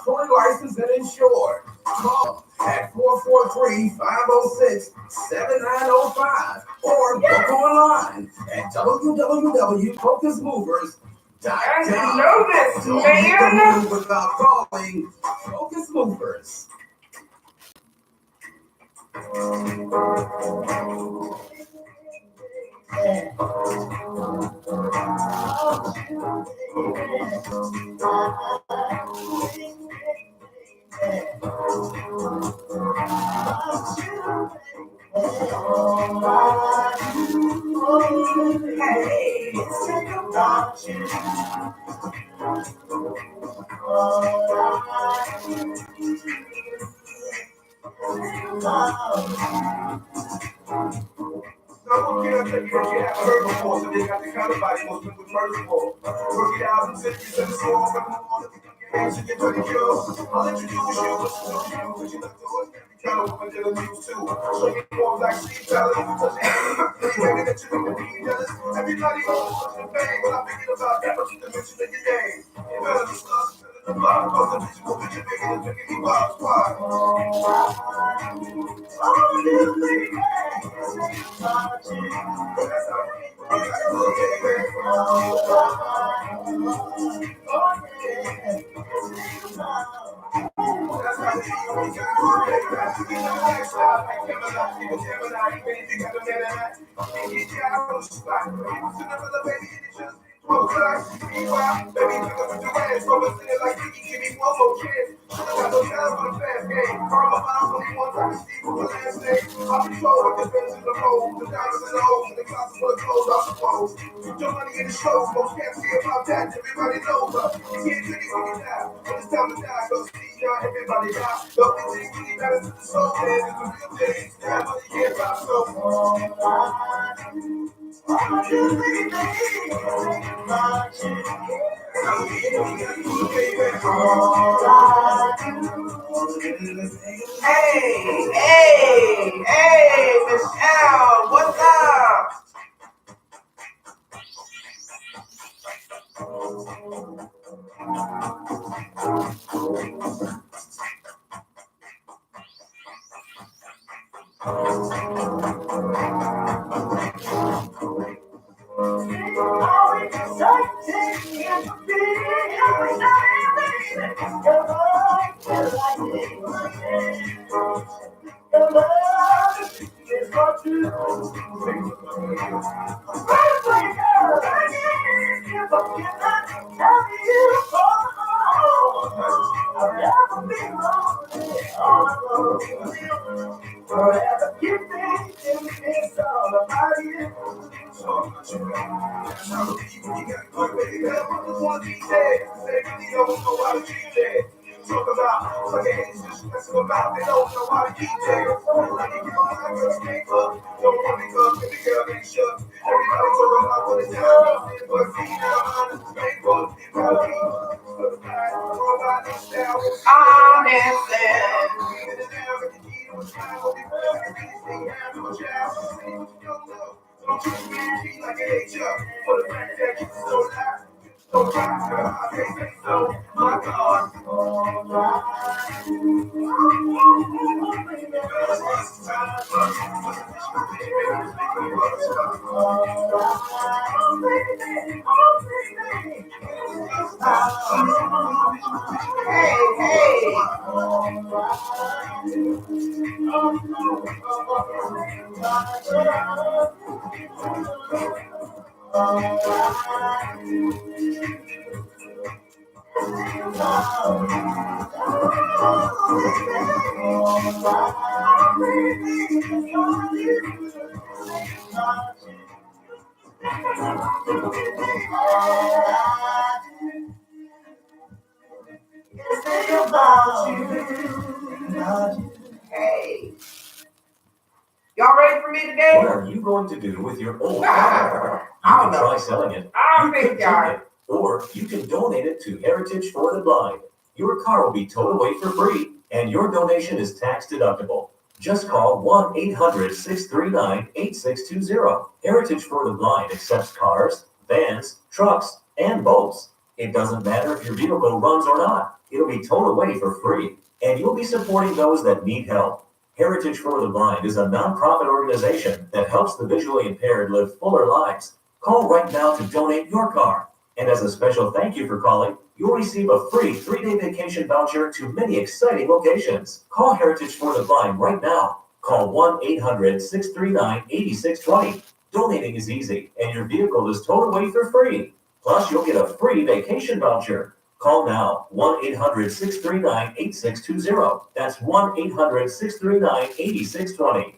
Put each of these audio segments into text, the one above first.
fully licensed and insured. Call at 443-506-7905 or book online at www.focusmovers.com. I didn't know this, Don't man. make a move without calling Focus Movers. Double kill technique that you haven't heard before, so they got the kind of body most people murder for. Work it out and sit you to the soul, but I'm on the games you get to the kill. I'll introduce you, but you like the ordinary kind of woman that I'm used to. Show you more like she's telling you, touch it. Baby, that you make me jealous. Everybody wants the fame, but I'm thinking about that, but you can mention in your name. You better be stuck, the block, cause the visual picture making it making me bob squad. Your money in the show, most can't see about that. Everybody knows her. You can't really when you die. When it's time to die, go see y'all, everybody die. The only thing really matters is the soul, man. It's the real thing. That money can't buy so. Hey, Michelle, what's up? Talk about like they don't know how to keep there. Like you know how girls can't cook. Don't want me cook, baby girl ain't shook. Everybody talking about what it's down, but female honest, painful, don't treat me like an HR for the fact that you so loud. Don't try to I can't say so. My God. Hey. Y'all ready for me today? What are you going to do with your old car? I You don't can know. try selling it. I don't You think can y'all. take it, or you can donate it to Heritage for the Blind. Your car will be towed away for free, and your donation is tax deductible. Just call 1-800-639-8620. Heritage for the Blind accepts cars, vans, trucks, and boats. It doesn't matter if your vehicle runs or not. it'll be towed away for free, and you'll be supporting those that need help. Heritage for the Blind is a nonprofit organization that helps the visually impaired live fuller lives. Call right now to donate your car. And as a special thank you for calling, you'll receive a free 3-day vacation voucher to many exciting locations. Call Heritage for the Blind right now. Call 1-800-639-8620. Donating is easy, and your vehicle is towed away for free. Plus, you'll get a free vacation voucher. Call now, 1-800-639-8620. That's 1-800-639-8620.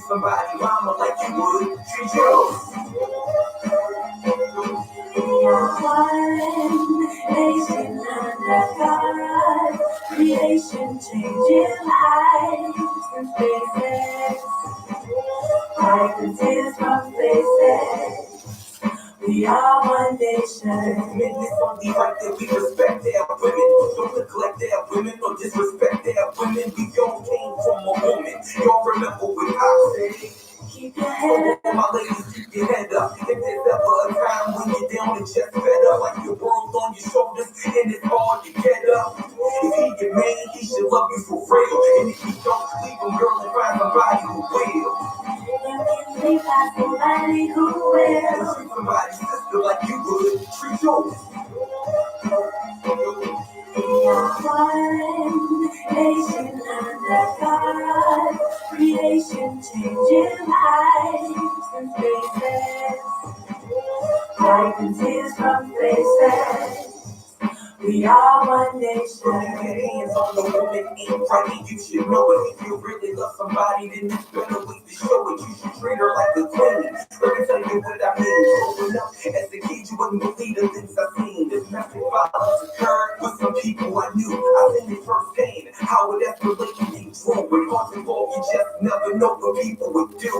Somebody, mama, like you would treat yours. One nation under God, creation changing lives and faces, life and tears from faces. We are one nation. Men, it's only right that we respect their women. Don't neglect their women or disrespect their women. We all came from a woman. Y'all remember what I said? Keep your head up. My ladies, keep your head up. If there's ever a time when you're down and just fed up, like the world on your shoulders and it's hard to get up. If he your man, he should love you for real. And if you don't, leave him, girl, and find somebody who will. We got somebody who will. Treat somebody's sister like you would treat yours. One nation under God, creation changing lives and faces, life and tears from faces. We are one nation. Put your hands on the woman ain't right, and you should know it. If you really love somebody, then it's better ways to show it. You should treat her like a queen. Let me tell you what I mean. Growing up as a kid, you wouldn't believe the things I seen. This massive violence occurred with some people I knew. I seen it firsthand. How it escalated and grew. When hearts involved, you just never know what people would do.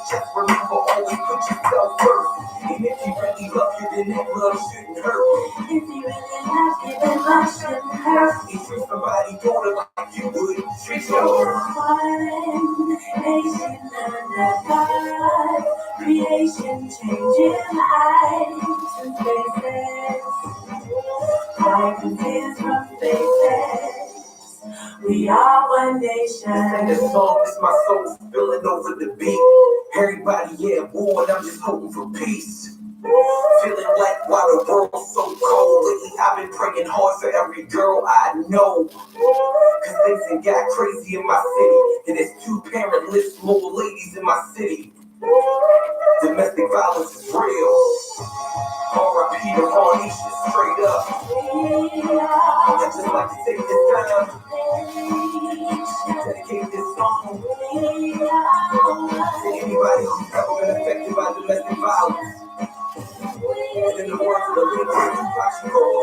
Just remember, always put yourself first. And if you really love you, then that love shouldn't hurt. If you really love you, then love shouldn't hurt. You treat somebody, daughter, like you would treat yours. One nation under God, creation changing lives and faces, life and tears from faces. We are one nation. And this song is my soul spilling over the beat. Everybody, yeah, war, and I'm just hoping for peace. Feeling like why the world's so cold. Lately, I've been praying hard for every girl I know. Cause things have got crazy in my city. And it's 2 parentless little ladies in my city. Domestic violence is real. R.I.P. to Carnisha, straight up. I'd just like to take this time to dedicate this song to anybody who's ever been affected by domestic violence. And in the words of the late Tupac Shakur,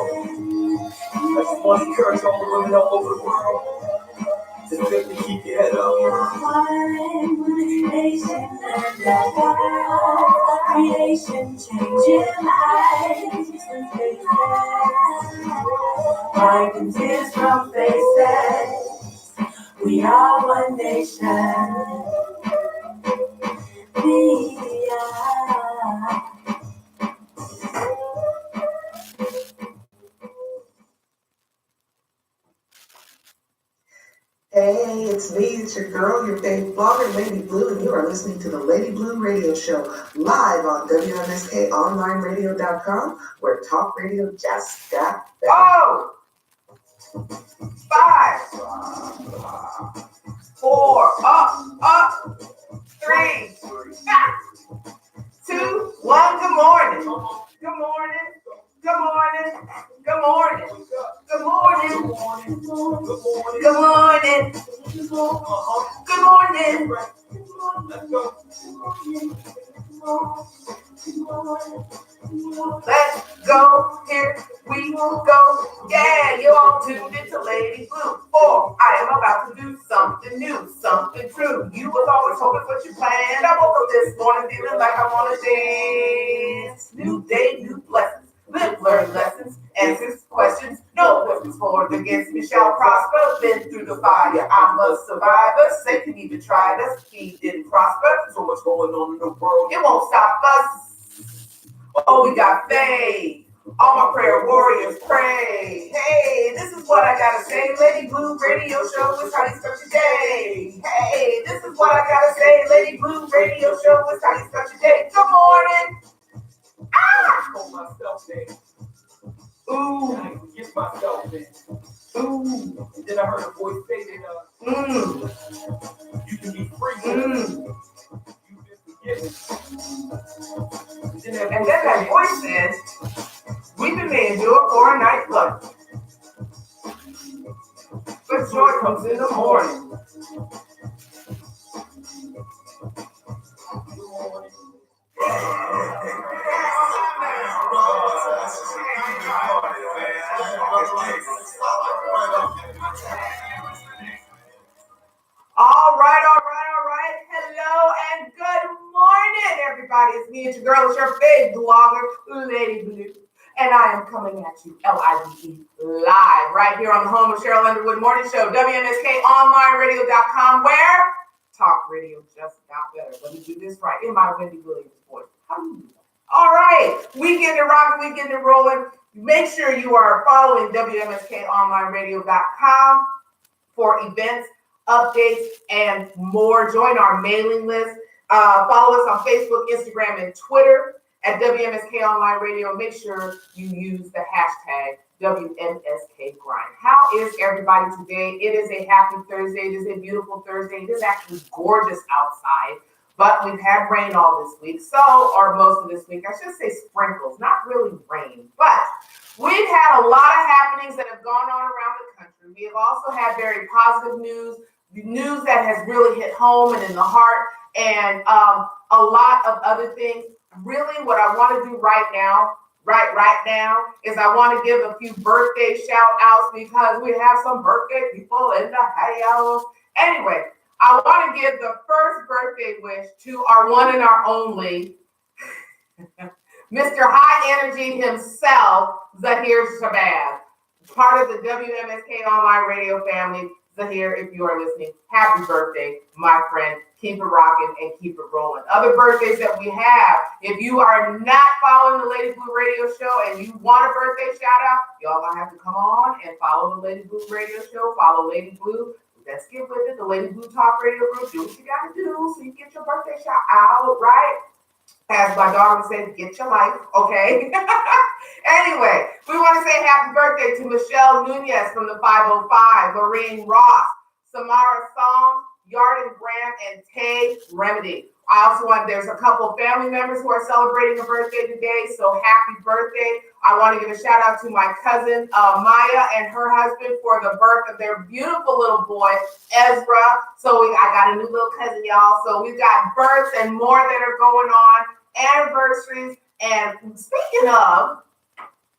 I just want to encourage all the women all over the world to simply keep your head up. One nation under God, creation changing lives and faces, life and tears from faces. We are one nation. We are. Hey, it's me, it's your girl, your favorite blogger, Lady Blue, and you are listening to the Lady Blue Radio Show live on WMSKOnlineRadio.com, where talk radio just got better. Oh! 5, 4, up, 3, 2, 1. Good morning. Good morning. Good morning. Good morning. Good morning. Good morning. Good morning. Let's go here. Blue go. Yeah, you're all tuned into Lady Blue. For I am about to do something new, something true. You was always hoping what you planned. I woke up this morning feeling like I want to dance. New day, new blessings. Live, learn lessons, answers, questions. No weapons forward against me shall prosper. Been through the fire, I'm a survivor. Satan even tried us, he didn't prosper. So much going on in the world, it won't stop us. Oh, we got faith. All my prayer warriors pray. Hey, this is what I gotta say. Lady Blue Radio Show is how you start your day. Hey, this is what I gotta say. Lady Blue Radio Show is how you start your day. Good morning. Ah! I told myself that. Ooh. I didn't forget myself that. Ooh. And then I heard a voice say that you can be free. You've been forgiven. And then that voice says, we've been endured for a night lunch. But joy comes in the morning. All right. Hello and good morning, everybody. It's me, it's your girl, it's your favorite blogger, Lady Blue. And I am coming at you, LIVE, live, right here on the home of Cheryl Underwood Morning Show, WMSKOnlineRadio.com, where talk radio just got better. Let me do this right in my Wendy Williams voice. How do you do that? All right, we getting it rocking, we getting it rolling. Make sure you are following WMSKOnlineRadio.com for events, updates, and more. Join our mailing list. Follow us on Facebook, Instagram, and Twitter at WMSK Online Radio. Make sure you use the hashtag WMSK Grind. How is everybody today? It is a happy Thursday. It is a beautiful Thursday. It is actually gorgeous outside, but we've had rain all this week, or most of this week. I should say sprinkles, not really rain, but we've had a lot of happenings that have gone on around the country. We have also had very positive news that has really hit home and in the heart, and a lot of other things. Really, what I want to do right now is I want to give a few birthday shout outs because we have some birthday people in the house. Anyway, I want to give the first birthday wish to our one and our only Mr. High Energy himself, Zahir Shabazz, part of the WMSK Online Radio family. Zahir, if you are listening, happy birthday, my friend. Keep it rocking and keep it rolling. Other birthdays that we have, if you are not following the Lady Blue Radio Show and you want a birthday shout out, y'all gonna have to come on and follow the Lady Blue Radio Show, follow Lady Blue. Let's get with it. The Lady Blue Talk Radio Group, do what you gotta do so you get your birthday shout out, right? As my daughter would say, get your life, okay? Anyway, we want to say happy birthday to Michelle Nunez from the 505, Lorraine Ross, Samara Song, Yarden Graham, and Tay Remedy. I also want, there's a couple family members who are celebrating a birthday today, so happy birthday. I want to give a shout out to my cousin Maya and her husband for the birth of their beautiful little boy, Ezra. So I got a new little cousin, y'all. So we've got births and more that are going on, anniversaries, and speaking of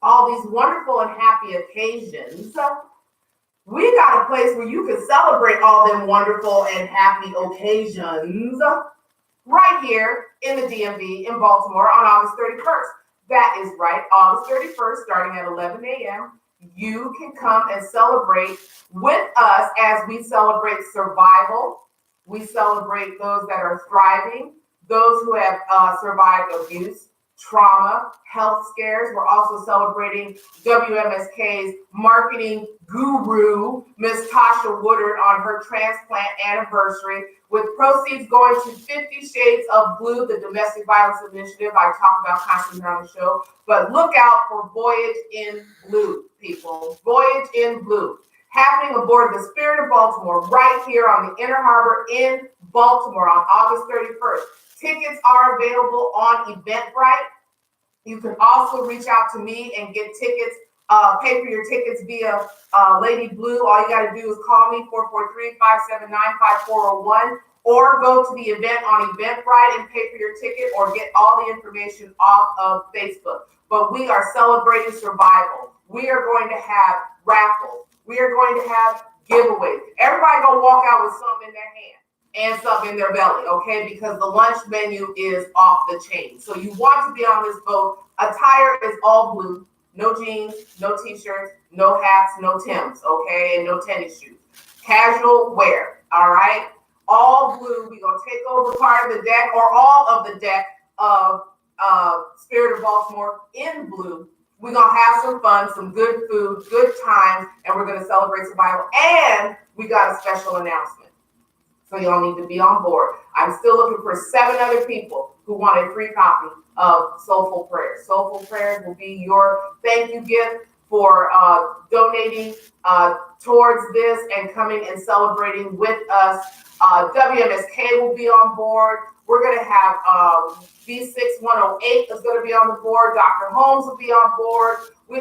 all these wonderful and happy occasions, we got a place where you can celebrate all them wonderful and happy occasions right here in the DMV in Baltimore on August 31st. That is right, August 31st, starting at 11 a.m. You can come and celebrate with us as we celebrate survival. We celebrate those that are thriving, those who have survived abuse, trauma, health scares. We're also celebrating WMSK's marketing guru, Miss Tasha Woodard, on her transplant anniversary, with proceeds going to 50 Shades of Blue, the domestic violence initiative I talk about constantly on the show. But look out for Voyage in Blue, people. Voyage in Blue, happening aboard the Spirit of Baltimore right here on the Inner Harbor in Baltimore on August 31st. Tickets are available on Eventbrite. You can also reach out to me and get tickets, pay for your tickets via Lady Blue. All you got to do is call me, 443-579-5401, or go to the event on Eventbrite and pay for your ticket, or get all the information off of Facebook. But we are celebrating survival. We are going to have raffles. We are going to have giveaways. Everybody gonna walk out with something in their hand and something in their belly, okay? Because the lunch menu is off the chain. So you want to be on this boat. Attire is all blue. No jeans, no t-shirts, no hats, no Timbs, okay? And no tennis shoes. Casual wear, all right? All blue. We're going to take over part of the deck or all of the deck of Spirit of Baltimore in blue. We're going to have some fun, some good food, good times, and we're going to celebrate survival. And we got a special announcement. So y'all need to be on board. I'm still looking for 7 other people who want a free copy of Soulful Prayers. Soulful Prayers will be your thank you gift for donating towards this and coming and celebrating with us. WMSK will be on board. We're going to have V6108 is going to be on the board. Dr. Holmes will be on board. We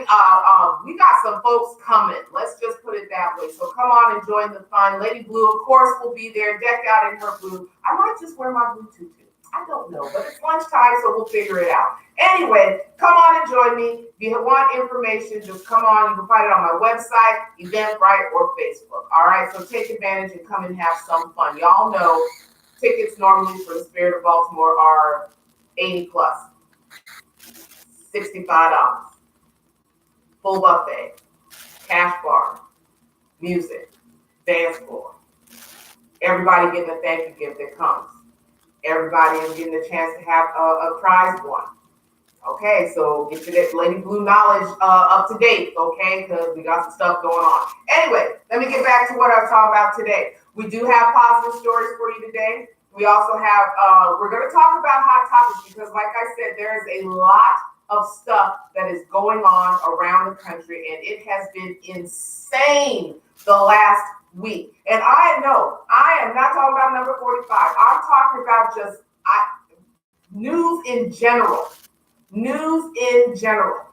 got some folks coming. Let's just put it that way. So come on and join the fun. Lady Blue, of course, will be there, decked out in her blue. I might just wear my blue tutu. I don't know, but it's lunchtime, so we'll figure it out. Anyway, come on and join me. If you want information, just come on. You can find it on my website, Eventbrite, or Facebook. All right, so take advantage and come and have some fun. Y'all know tickets normally for the Spirit of Baltimore are $80 plus, $65. Full buffet, cash bar, music, dance floor. Everybody getting a thank you gift that comes. Everybody is getting a chance to have a prize won. Okay, so get your Lady Blue knowledge up to date, okay, because we got some stuff going on. Anyway, let me get back to what I was talking about today. We do have positive stories for you today. We also have, we're going to talk about hot topics because, like I said, there is a lot of stuff that is going on around the country, and it has been insane the last week. And I know I am not talking about number 45. I'm talking about just news in general. News in general.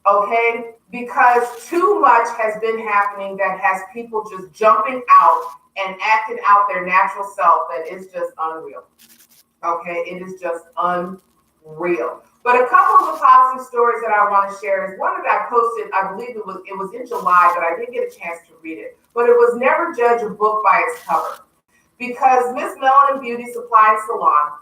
Okay? Because too much has been happening that has people just jumping out and acting out their natural self that is just unreal. Okay? It is just unreal. But a couple of the positive stories that I want to share is one that I posted, I believe it was in July, but I didn't get a chance to read it. But it was Never Judge a Book by Its Cover. Because Miss Melanin Beauty Supply and Salon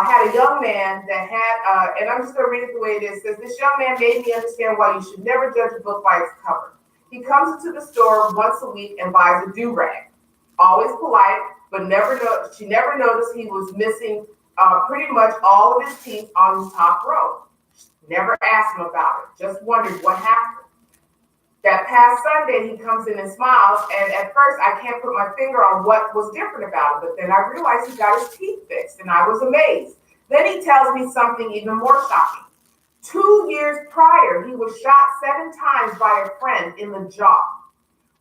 had a young man that had, and I'm just going to read it the way it is. It says, this young man made me understand why you should never judge a book by its cover. He comes into the store once a week and buys a do-rag. Always polite, but she never noticed he was missing pretty much all of his teeth on his top row. Never asked him about it. Just wondered what happened. That past Sunday, he comes in and smiles, and at first, I can't put my finger on what was different about it, but then I realized he got his teeth fixed, and I was amazed. Then he tells me something even more shocking. 2 years prior, he was shot 7 times by a friend in the jaw,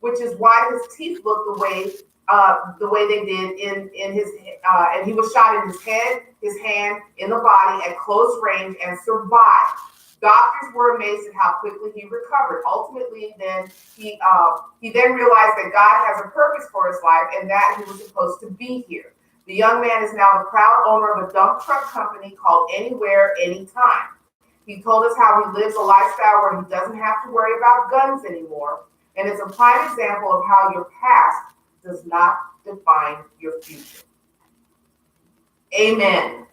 which is why his teeth look the way they did in his, and he was shot in his head, his hand, in the body at close range and survived. Doctors were amazed at how quickly he recovered. Ultimately, then he then realized that God has a purpose for his life and that he was supposed to be here. The young man is now the proud owner of a dump truck company called Anywhere, Anytime. He told us how he lives a lifestyle where he doesn't have to worry about guns anymore, and it's a prime example of how your past does not define your future. Amen.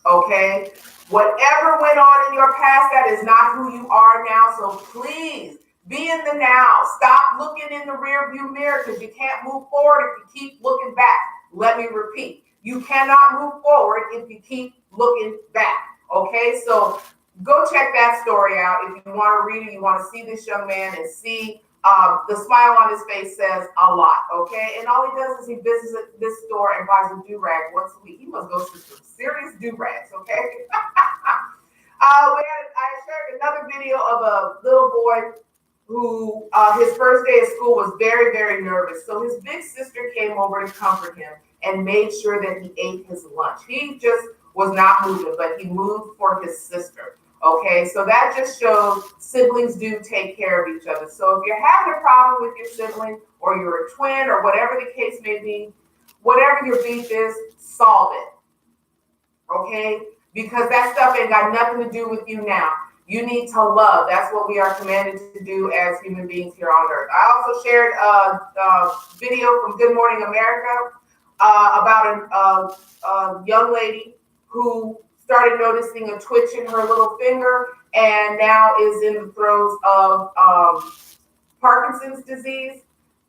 Okay? Whatever went on in your past, that is not who you are now. So please be in the now. Stop looking in the rear view mirror because you can't move forward if you keep looking back. Let me repeat. You cannot move forward if you keep looking back. Okay? So go check that story out. If you want to read it, you want to see this young man and see the smile on his face says a lot, okay? And all he does is he visits this store and buys a do-rag once a week. He must go through some serious do-rags, okay? I shared another video of a little boy who his first day of school was very, very nervous. So his big sister came over to comfort him and made sure that he ate his lunch. He just was not moving, but he moved for his sister. Okay, so that just shows siblings do take care of each other. So if you're having a problem with your sibling or you're a twin or whatever the case may be, whatever your beef is, solve it. Okay, because that stuff ain't got nothing to do with you now. You need to love. That's what we are commanded to do as human beings here on earth. I also shared a video from Good Morning America about a young lady who started noticing a twitch in her little finger and now is in the throes of Parkinson's disease.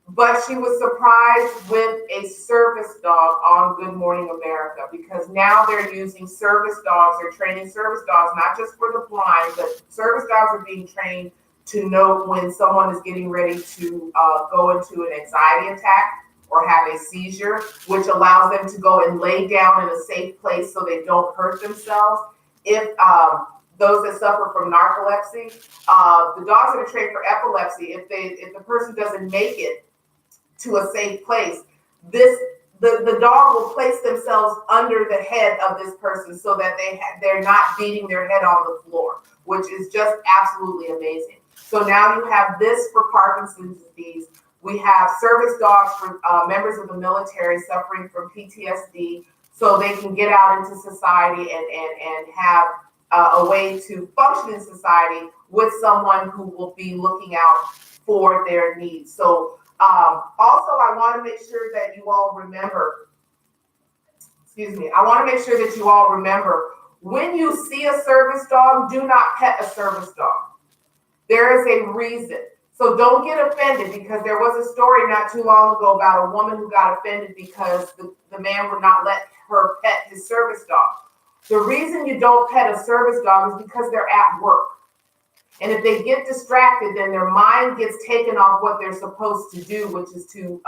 But she was surprised with a service dog on Good Morning America, because now they're using service dogs. They're training service dogs, not just for the blind, but service dogs are being trained to know when someone is getting ready to go into an anxiety attack or have a seizure, which allows them to go and lay down in a safe place so they don't hurt themselves. If those that suffer from narcolepsy, the dogs that are trained for epilepsy, if the person doesn't make it to a safe place, the dog will place themselves under the head of this person so that they're not beating their head on the floor, which is just absolutely amazing. So now you have this for Parkinson's disease. We have service dogs for members of the military suffering from PTSD, so they can get out into society and have a way to function in society with someone who will be looking out for their needs. So also, I want to make sure that you all remember, when you see a service dog, do not pet a service dog. There is a reason. So don't get offended, because there was a story not too long ago about a woman who got offended because the man would not let her pet his service dog. The reason you don't pet a service dog is because they're at work. And if they get distracted, then their mind gets taken off what they're supposed to do, which is to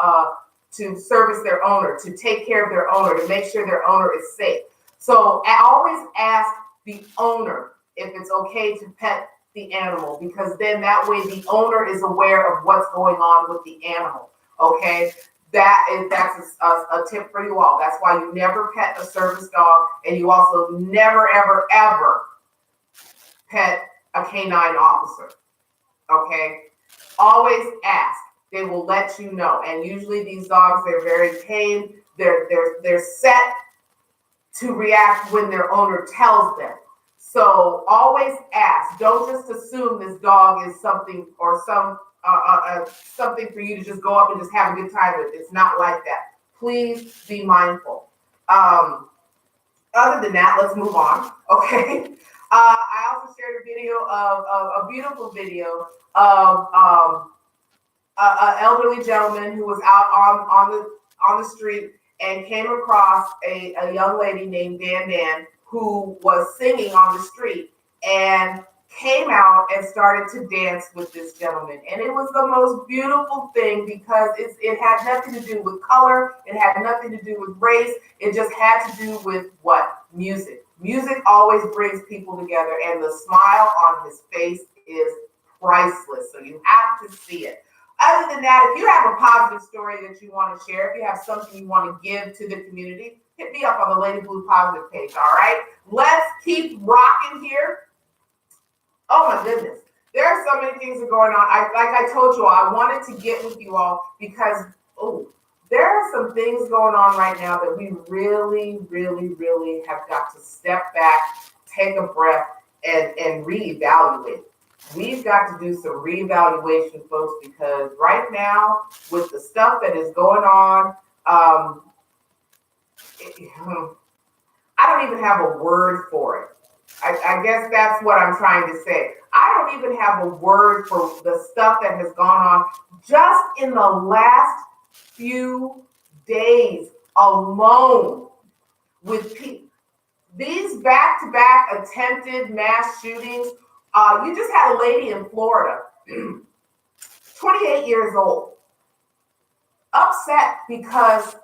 service their owner, to take care of their owner, to make sure their owner is safe. So I always ask the owner if it's okay to pet the animal, because then that way the owner is aware of what's going on with the animal. Okay, that's a tip for you all. That's why you never pet a service dog, and you also never ever pet a canine officer. Okay, always ask. They will let you know. And usually these dogs, they're very tame. They're set to react when their owner tells them. So always ask. Don't just assume this dog is something or something for you to just go up and just have a good time with. It's not like that. Please be mindful. Other than that, let's move on. Okay. I also shared a video of a beautiful video of an elderly gentleman who was out on the street and came across a young lady named Dan who was singing on the street, and came out and started to dance with this gentleman. And it was the most beautiful thing, because it had nothing to do with color. It had nothing to do with race. It just had to do with what? Music. Music always brings people together, and the smile on his face is priceless. So you have to see it. Other than that, if you have a positive story that you want to share, if you have something you want to give to the community, hit me up on the Lady Blue Positive page, all right? Let's keep rocking here. Oh my goodness. There are so many things that are going on. Like I told you all, I wanted to get with you all because, there are some things going on right now that we really, really, really have got to step back, take a breath, and reevaluate. We've got to do some reevaluation, folks, because right now, with the stuff that is going on, I don't even have a word for it. I guess that's what I'm trying to say. I don't even have a word for the stuff that has gone on just in the last few days alone with people. These back-to-back attempted mass shootings. You just had a lady in Florida, 28 years old, upset because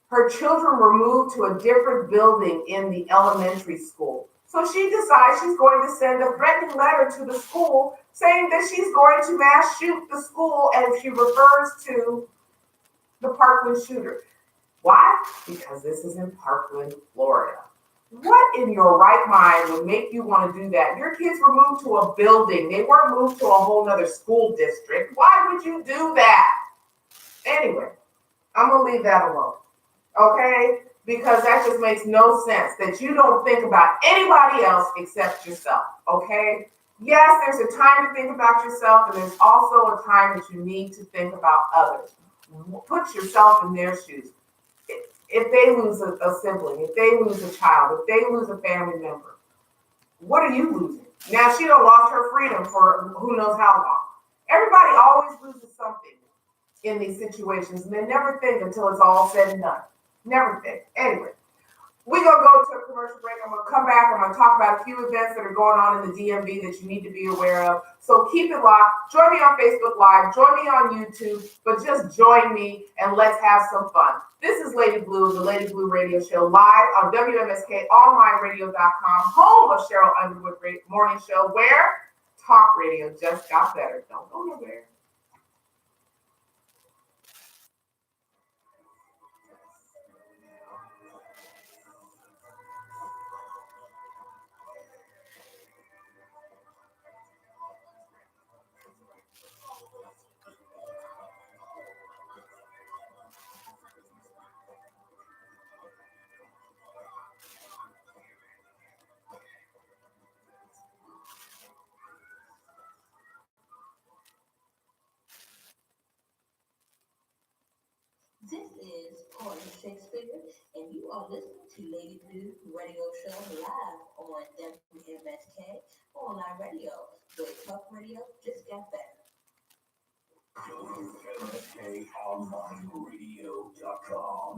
her children were moved to a different building in the elementary school. So she decides she's going to send a threatening letter to the school saying that she's going to mass shoot the school, and she refers to the Parkland shooter. Why? Because this is in Parkland, Florida. What in your right mind would make you want to do that? Your kids were moved to a building. They weren't moved to a whole nother school district. Why would you do that? Anyway, I'm going to leave that alone. Okay? Because that just makes no sense that you don't think about anybody else except yourself. Okay? Yes, there's a time to think about yourself, and there's also a time that you need to think about others. Put yourself in their shoes. If they lose a sibling, if they lose a child, if they lose a family member, what are you losing? Now she done lost her freedom for who knows how long. Everybody always loses something in these situations, and they never think until it's all said and done. Never think. Anyway, we're gonna go to a commercial break. I'm gonna come back. I'm gonna talk about a few events that are going on in the DMV that you need to be aware of. So keep it locked. Join me on Facebook Live. Join me on YouTube. But just join me and let's have some fun. This is Lady Blue, the Lady Blue Radio Show, live on WMSKOnlineRadio.com, home of Cheryl Underwood Morning Show, where talk radio just got better. Don't go nowhere. This is Corey Shakespeare, and you are listening to Lady Blue Radio Show live on WMSK Online Radio, where talk radio just got better. WMSKOnlineRadio.com.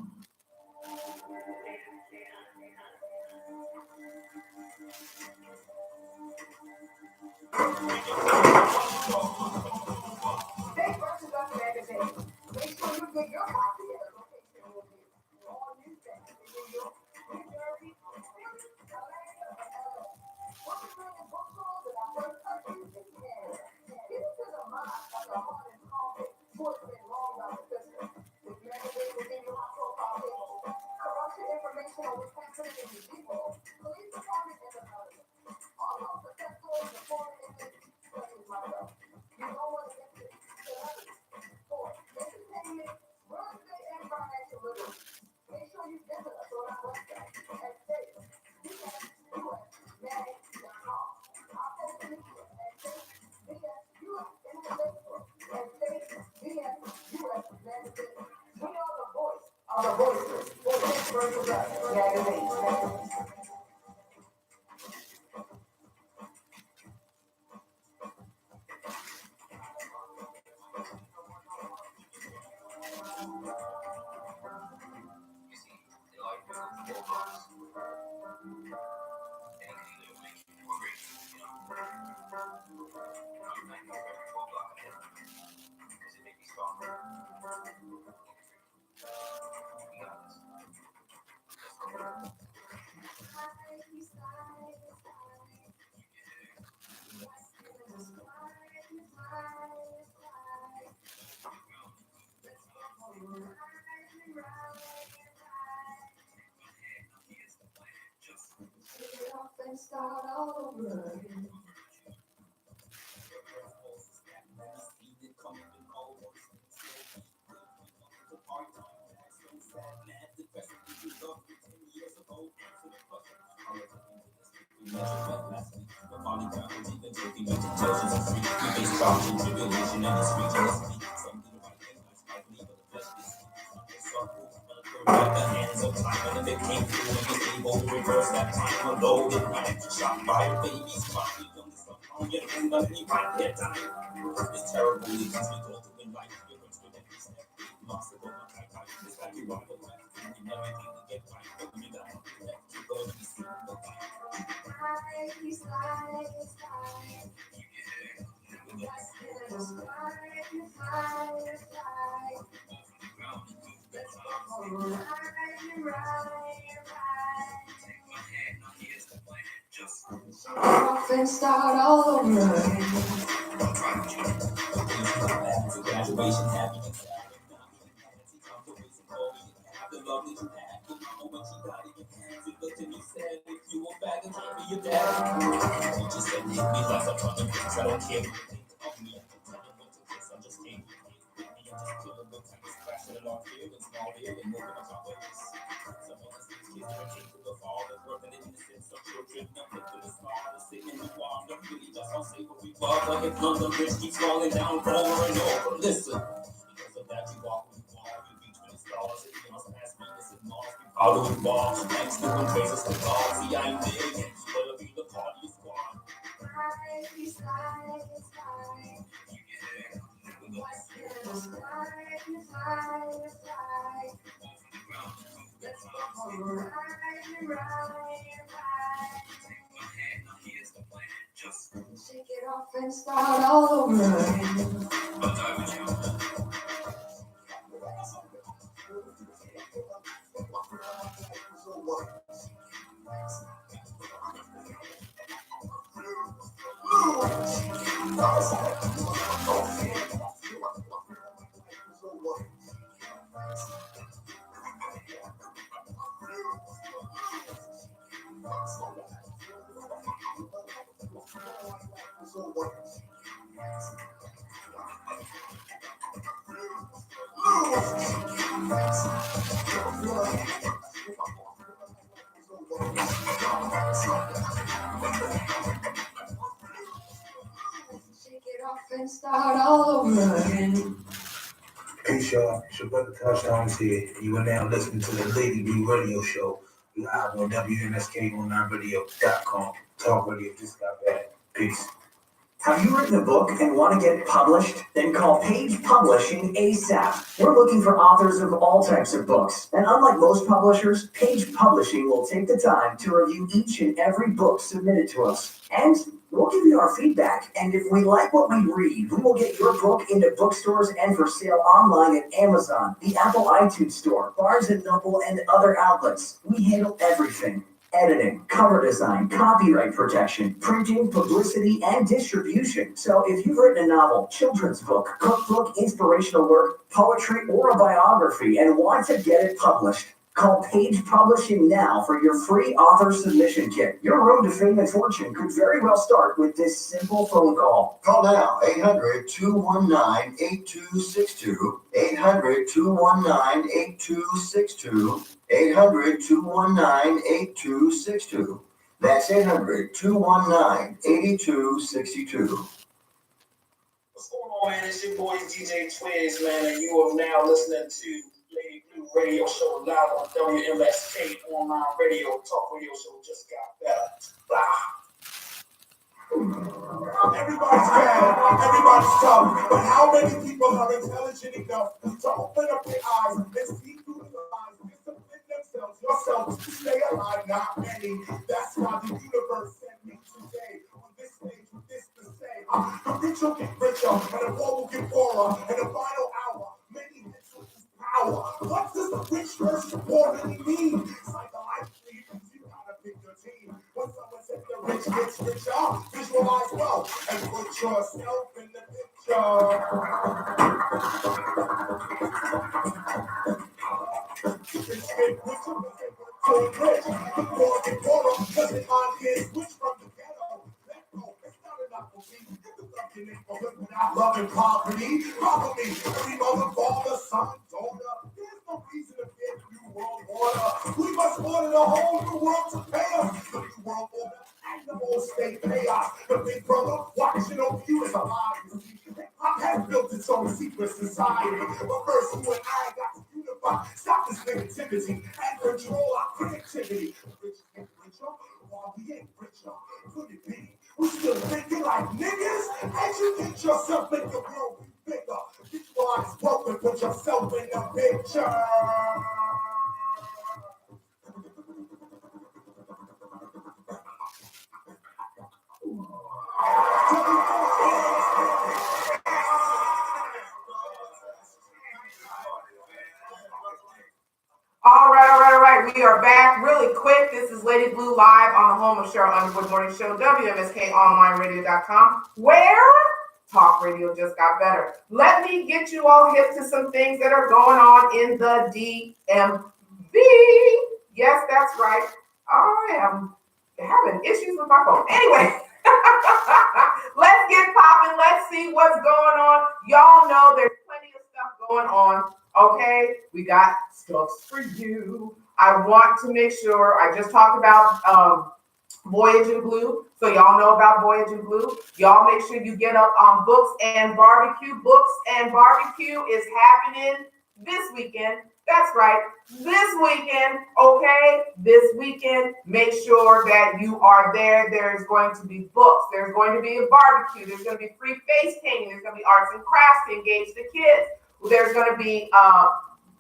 They versus us magazine. Make sure you get your copy at a location near you. All new things in New York, New Jersey, Philly, Atlanta, and LA. What we bring in bookstores in our first country is Canada. Get into the mind of the heart and calming, been long about the system. With magazines within your high-profile labels, corruption information on what's happening in your people, police department and the government. All those successful and important individuals, such as myself. You don't want to miss it. Sports, entertainment, real estate, and financial literacy. Make sure you visit us on our website at StateBSUSMag.com. Our social media at StateBSUS in Facebook and StateBSUS Magazine. We are the voice of the voiceless. For this versus us magazine. Start all over again. And start all over again. Listen. All of the balls, thanks to them faces to call. See, I ain't big, but it'll be the party squad. Shake it off and start all over again. Shake it off and start all over again. Peace, y'all. It's your brother Touchdowns here. You are now listening to the Lady B Radio Show live on WMSKOnlineradio.com. Talk radio just got bad. Peace. Have you written a book and want to get it published? Then call Page Publishing ASAP. We're looking for authors of all types of books. And unlike most publishers, Page Publishing will take the time to review each and every book submitted to us. And we'll give you our feedback. And if we like what we read, we will get your book into bookstores and for sale online at Amazon, the Apple iTunes Store, Barnes & Noble, and other outlets. We handle everything. Editing, cover design, copyright protection, printing, publicity, and distribution. So if you've written a novel, children's book, cookbook, inspirational work, poetry, or a biography and want to get it published, call Page Publishing now for your free author submission kit. Your road to fame and fortune could very well start with this simple phone call. Call now, 800-219-8262, 800-219-8262, 800-219-8262. That's 800-219-8262. What's going on, man? It's your boys DJ Twiz, man, and you are now listening to Lady Blue Radio Show live on WMSK Online Radio. Talk radio show just got better. Everybody's bad, everybody's tough, but how many people are intelligent enough to open up their eyes and see through the lies, discipline themselves, yourselves to stay alive? Not many. That's why the universe sent me today on this stage with this to say. The rich will get richer, and the poor will get poorer, and the final hour, many hits with this power. What does the rich versus poor really mean? Psychologically, you gotta pick your team. When someone says the rich gets richer, visualize wealth and put yourself in the picture. Rich get richer, so rich. The poor get poorer, cause the mind gets switched from the ghetto. Let go, it's not enough for me. Get the stuff in it for living out loving poverty. Follow me, every mother, father, son, daughter. There's no reason to get new world order. We must order the whole new world to pay us. The new world order and the whole state chaos. The big brother watching over you is a lie. Hip-hop has built its own secret society. But first, you and I got to unify. Stop this negativity and control our creativity. Rich get richer while we ain't richer. Could it be? We still thinking like niggas? Educate yourself, make the world be bigger. Visualize wealth and put yourself in the picture. All right. We are back really quick. This is Lady Blue live on the home of Cheryl Underwood Morning Show, WMSKOnlineradio.com, where talk radio just got better. Let me get you all hip to some things that are going on in the DMV. Yes, that's right. I am having issues with my phone. Anyway, let's get popping. Let's see what's going on. Y'all know there's plenty of stuff going on. Okay, we got stuff for you. I want to make sure, I just talked about Voyage in Blue. So y'all know about Voyage in Blue. Y'all make sure you get up on Books and Barbecue. Books and Barbecue is happening this weekend. That's right, this weekend, okay? This weekend, make sure that you are there. There's going to be books. There's going to be a barbecue. There's going to be free face painting. There's going to be arts and crafts to engage the kids. There's going to be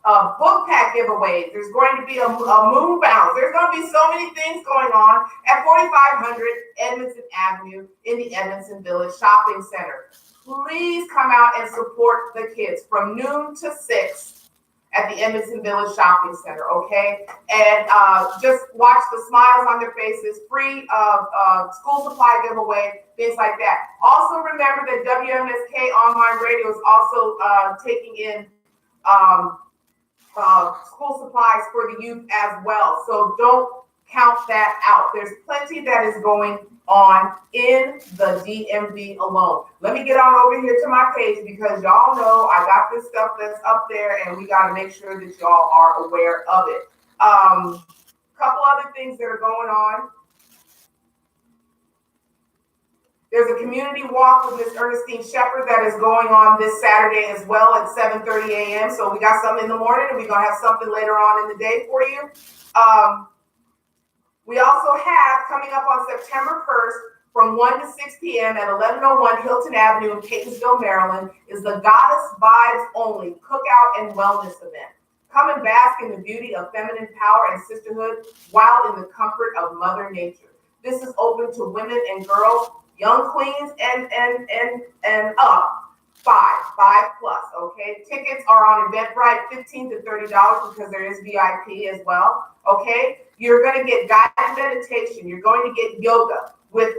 book pack giveaways. There's going to be a moon bounce. There's going to be so many things going on at 4500 Edmondson Avenue in the Edmondson Village Shopping Center. Please come out and support the kids from noon to 6 at the Edmondson Village Shopping Center, okay? And just watch the smiles on their faces, free school supply giveaway, things like that. Also remember that WMSK Online Radio is also taking in school supplies for the youth as well. So don't count that out. There's plenty that is going on in the DMV alone. Let me get on over here to my page because y'all know I got this stuff that's up there and we got to make sure that y'all are aware of it. Couple other things that are going on. There's a community walk with Miss Ernestine Shepherd that is going on this Saturday as well at 7:30 a.m. So we got something in the morning and we're going to have something later on in the day for you. We also have coming up on September 1st from 1 to 6 p.m. at 1101 Hilton Avenue in Catonsville, Maryland is the Goddess Vibes Only Cookout and Wellness event. Come and bask in the beauty of feminine power and sisterhood while in the comfort of Mother Nature. This is open to women and girls, young queens and up. Five plus, okay? Tickets are on Eventbrite, $15 to $30 because there is VIP as well, okay? You're going to get guided meditation. You're going to get yoga with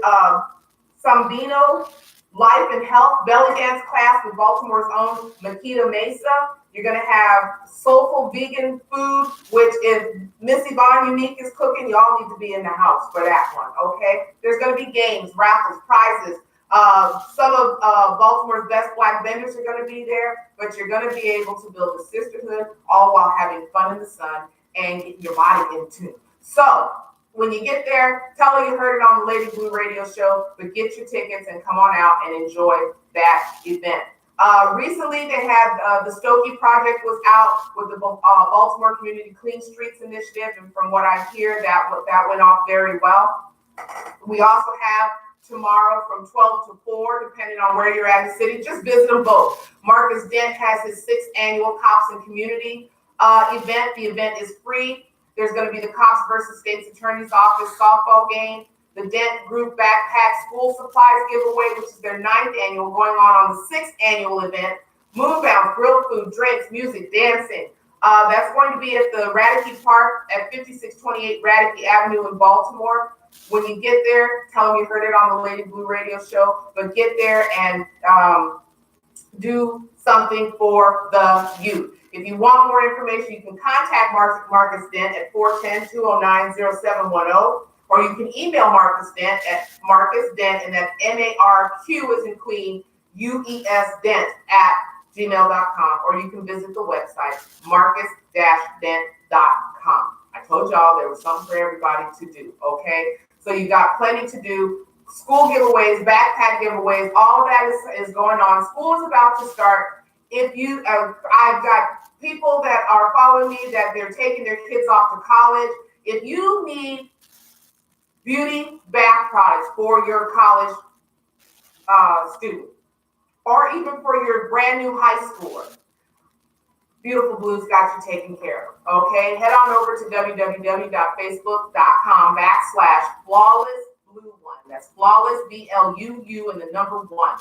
Sambino Life and Health belly dance class with Baltimore's own Makita Mesa. You're going to have soulful vegan food, which if Miss Yvonne Unique is cooking, y'all need to be in the house for that one, okay? There's going to be games, raffles, prizes. Some of Baltimore's best Black vendors are going to be there, but you're going to be able to build a sisterhood all while having fun in the sun and get your body in tune. So when you get there, tell her you heard it on the Lady Blue Radio Show, but get your tickets and come on out and enjoy that event. Recently, they had the Stokey Project was out with the Baltimore Community Clean Streets Initiative, and from what I hear, that went off very well. We also have tomorrow from 12 to 4, depending on where you're at in the city. Just visit them both. Marcus Dent has his 6th annual Cops and Community event. The event is free. There's going to be the Cops versus State's Attorney's Office softball game, the Dent Group Backpack School Supplies giveaway, which is their 9th annual, going on the 6th annual event. Moonbound, grilled food, drinks, music, dancing. That's going to be at the Radke Park at 5628 Radke Avenue in Baltimore. When you get there, tell them you heard it on the Lady Blue Radio Show, but get there and do something for the youth. If you want more information, you can contact Marcus Dent at 410-209-0710, or you can email Marcus Dent at Marcus Dent, and that's MARQ as in Queen, UES Dent at gmail.com, or you can visit the website, marcus-dent.com. I told y'all there was something for everybody to do, okay? So you got plenty to do. School giveaways, backpack giveaways, all of that is going on. School is about to start. If you, I've got people that are following me that they're taking their kids off to college. If you need beauty bath products for your college student, or even for your brand new high schooler, Beautiful Blues got you taken care of, okay? Head on over to www.facebook.com/flawlessblue1. That's flawless, BLUU, and the number 1.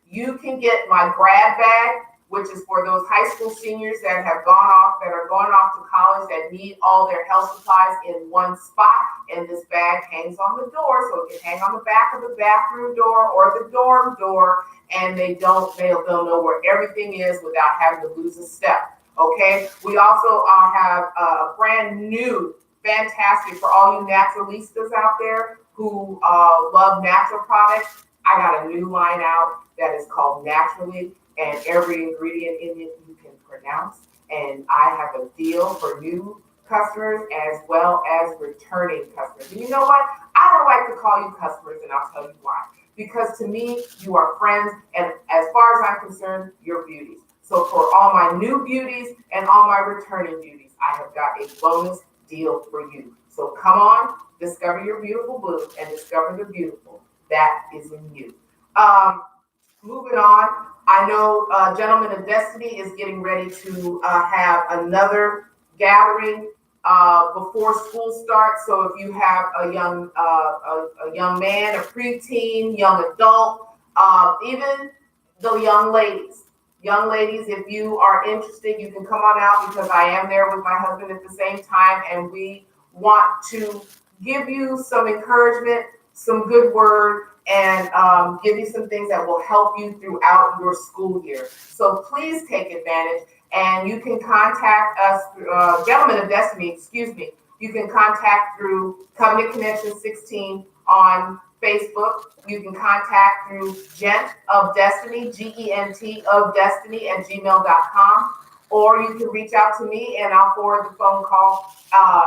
You can get my grad bag, which is for those high school seniors that are going off to college that need all their health supplies in one spot. And this bag hangs on the door, so it can hang on the back of the bathroom door or the dorm door, and they'll know where everything is without having to lose a step. Okay, we also have a brand new, fantastic for all you naturalistas out there who love natural products. I got a new line out that is called Naturally, and every ingredient in it you can pronounce. And I have a deal for new customers as well as returning customers. And you know what? I don't like to call you customers, and I'll tell you why. Because to me, you are friends, and as far as I'm concerned, you're beauties. So for all my new beauties and all my returning beauties, I have got a bonus deal for you. So come on, discover your beautiful blue and discover the beautiful that is in you. Moving on, I know Gentlemen of Destiny is getting ready to have another gathering before school starts. So if you have a young man, a preteen, young adult, even the young ladies, if you are interested, you can come on out because I am there with my husband at the same time, and we want to give you some encouragement, some good word, and give you some things that will help you throughout your school year. So please take advantage, and you can contact us, Gentlemen of Destiny, excuse me. You can contact through Covenant Connection 16 on Facebook. You can contact through Gent of Destiny, GENT of Destiny at gmail.com. Or you can reach out to me and I'll forward the phone call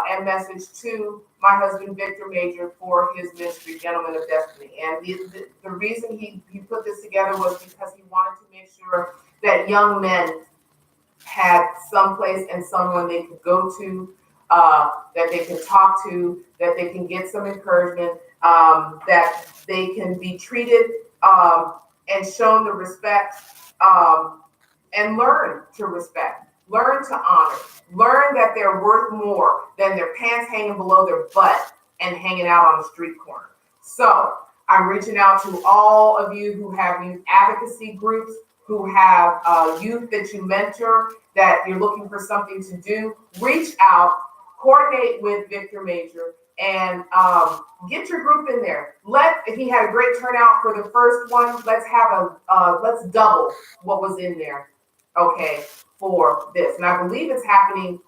and message to my husband, Victor Major, for his ministry, Gentlemen of Destiny. And the reason he put this together was because he wanted to make sure that young men had someplace and someone they could go to, that they can talk to, that they can get some encouragement, that they can be treated and shown the respect and learn to respect, learn to honor, learn that they're worth more than their pants hanging below their butt and hanging out on the street corner. So I'm reaching out to all of you who have youth advocacy groups, who have youth that you mentor, that you're looking for something to do. Reach out, coordinate with Victor Major, and get your group in there. He had a great turnout for the first one. Let's double what was in there, okay, for this. And I believe it's happening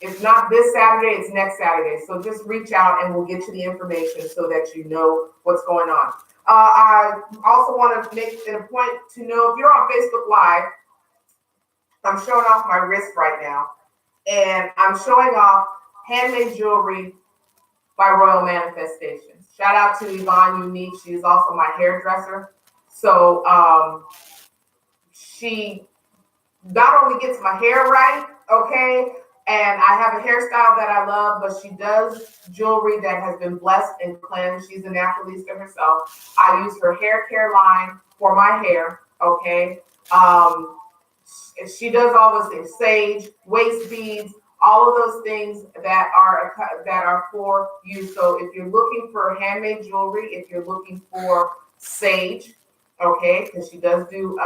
if not this Saturday, it's next Saturday. So just reach out and we'll get you the information so that you know what's going on. I also want to make it a point to know if you're on Facebook Live, I'm showing off my wrist right now, and I'm showing off handmade jewelry by Royal Manifestations. Shout out to Yvonne Unique. She's also my hairdresser. So she not only gets my hair right, okay, and I have a hairstyle that I love, but she does jewelry that has been blessed and cleansed. She's a naturalista herself. I use her hair care line for my hair, okay. She does all those things: sage, waist beads, all of those things that are for you. So if you're looking for handmade jewelry, if you're looking for sage, okay, because she does do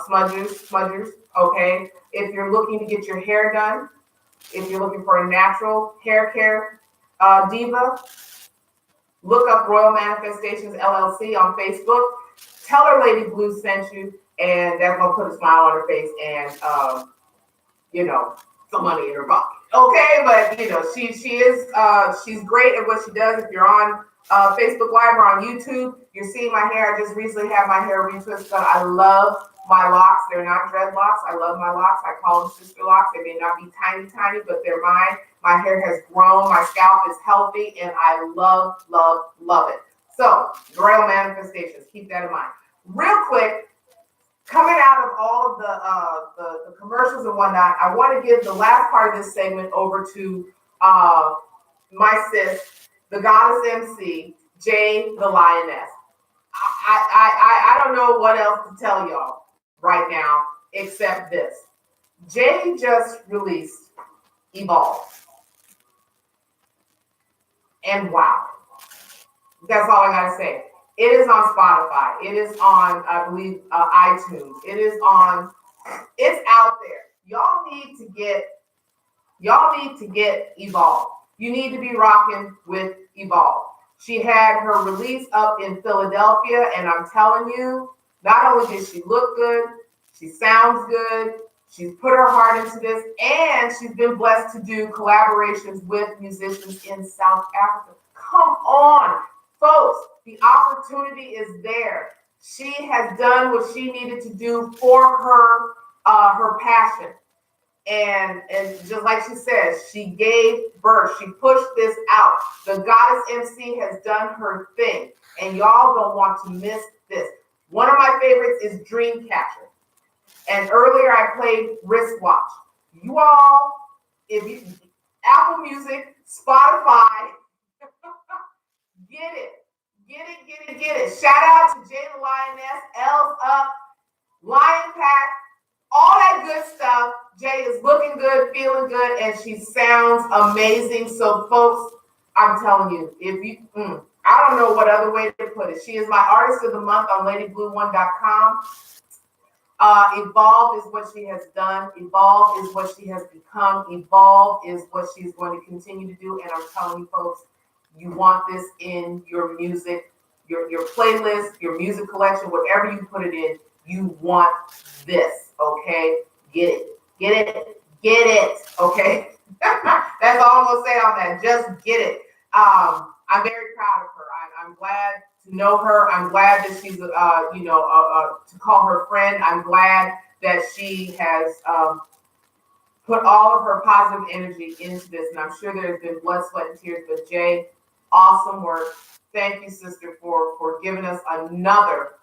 smudgers, okay. If you're looking to get your hair done, if you're looking for a natural hair care diva, look up Royal Manifestations LLC on Facebook. Tell her Lady Blue sent you, and that's gonna put a smile on her face and some money in her pocket. Okay, but she's great at what she does. If you're on Facebook Live or on YouTube, you're seeing my hair. I just recently had my hair retwisted. I love my locks. They're not dreadlocks. I love my locks. I call them sister locks. They may not be tiny, but they're mine. My hair has grown. My scalp is healthy, and I love, love, love it. So, Royal Manifestations, keep that in mind. Real quick, coming out of all of the commercials and whatnot, I want to give the last part of this segment over to my sis, the goddess MC, Jay the Lioness. I don't know what else to tell y'all right now except this. Jay just released Evolve. And wow. That's all I gotta say. It is on Spotify. It is on, I believe, iTunes. It's out there. Y'all need to get Evolve. You need to be rocking with Evolve. She had her release up in Philadelphia, and I'm telling you, not only did she look good, she sounds good, she's put her heart into this, and she's been blessed to do collaborations with musicians in South Africa. Come on, folks, the opportunity is there. She has done what she needed to do for her passion. And just like she says, she gave birth. She pushed this out. The Goddess MC has done her thing, and y'all don't want to miss this. One of my favorites is Dreamcatcher. And earlier I played Wristwatch. You all, if you Apple Music, Spotify, get it. Get it. Shout out to Jay the Lioness, L's Up, Lion Pack, all that good stuff. Jay is looking good, feeling good, and she sounds amazing. So, folks, I'm telling you, if you, I don't know what other way to put it. She is my artist of the month on LadyBlue1.com. Evolve is what she has done. Evolve is what she has become. Evolve is what she's going to continue to do. And I'm telling you, folks, you want this in your music, your playlist, your music collection, whatever you put it in, you want this, okay? Get it, okay? That's all I'm gonna say on that. Just get it. I'm very proud of her. I'm glad to know her. I'm glad that she's, to call her friend. I'm glad that she has put all of her positive energy into this. And I'm sure there's been blood, sweat, and tears. But Jay, awesome work. Thank you, sister, for giving us another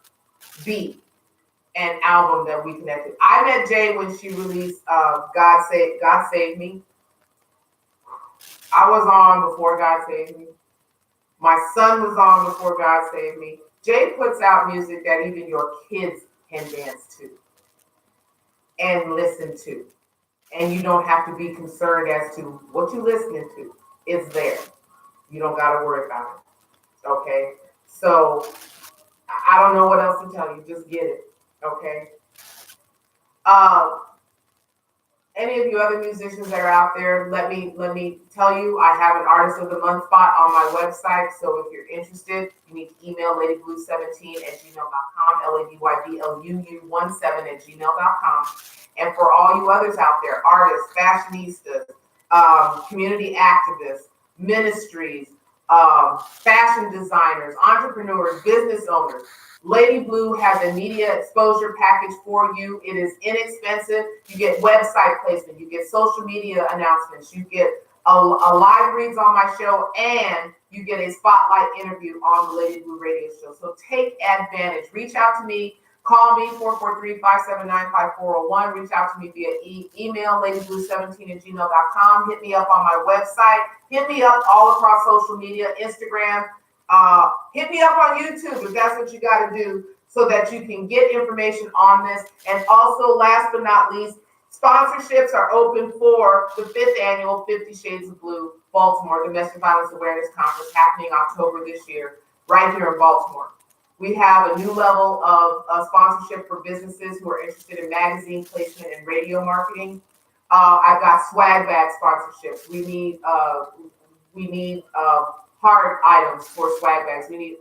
beat and album that we connected. I met Jay when she released God Save Me. I was on before God Saved Me. My son was on before God Saved Me. Jay puts out music that even your kids can dance to and listen to. And you don't have to be concerned as to what you're listening to. It's there. You don't got to worry about it. Okay? So, I don't know what else to tell you. Just get it. Okay? Any of you other musicians that are out there, let me tell you, I have an Artist of the Month spot on my website. So if you're interested, you need to email ladyblue17@gmail.com, LADYBLUU17@gmail.com. And for all you others out there, artists, fashionistas, community activists, ministries, fashion designers, entrepreneurs, business owners, Lady Blue has a media exposure package for you. It is inexpensive. You get website placement, you get social media announcements, you get a live reads on my show, and you get a spotlight interview on the Lady Blue radio show. So take advantage. Reach out to me. Call me, 443-579-5401. Reach out to me via email, ladyblue17@gmail.com. Hit me up on my website. Hit me up all across social media, Instagram. Hit me up on YouTube if that's what you got to do so that you can get information on this. And also, last but not least, sponsorships are open for the 5th annual 50 Shades of Blue Baltimore Domestic Violence Awareness Conference happening October this year, right here in Baltimore. We have a new level of sponsorship for businesses who are interested in magazine placement and radio marketing. I've got swag bag sponsorships. We need hard items for swag bags. We need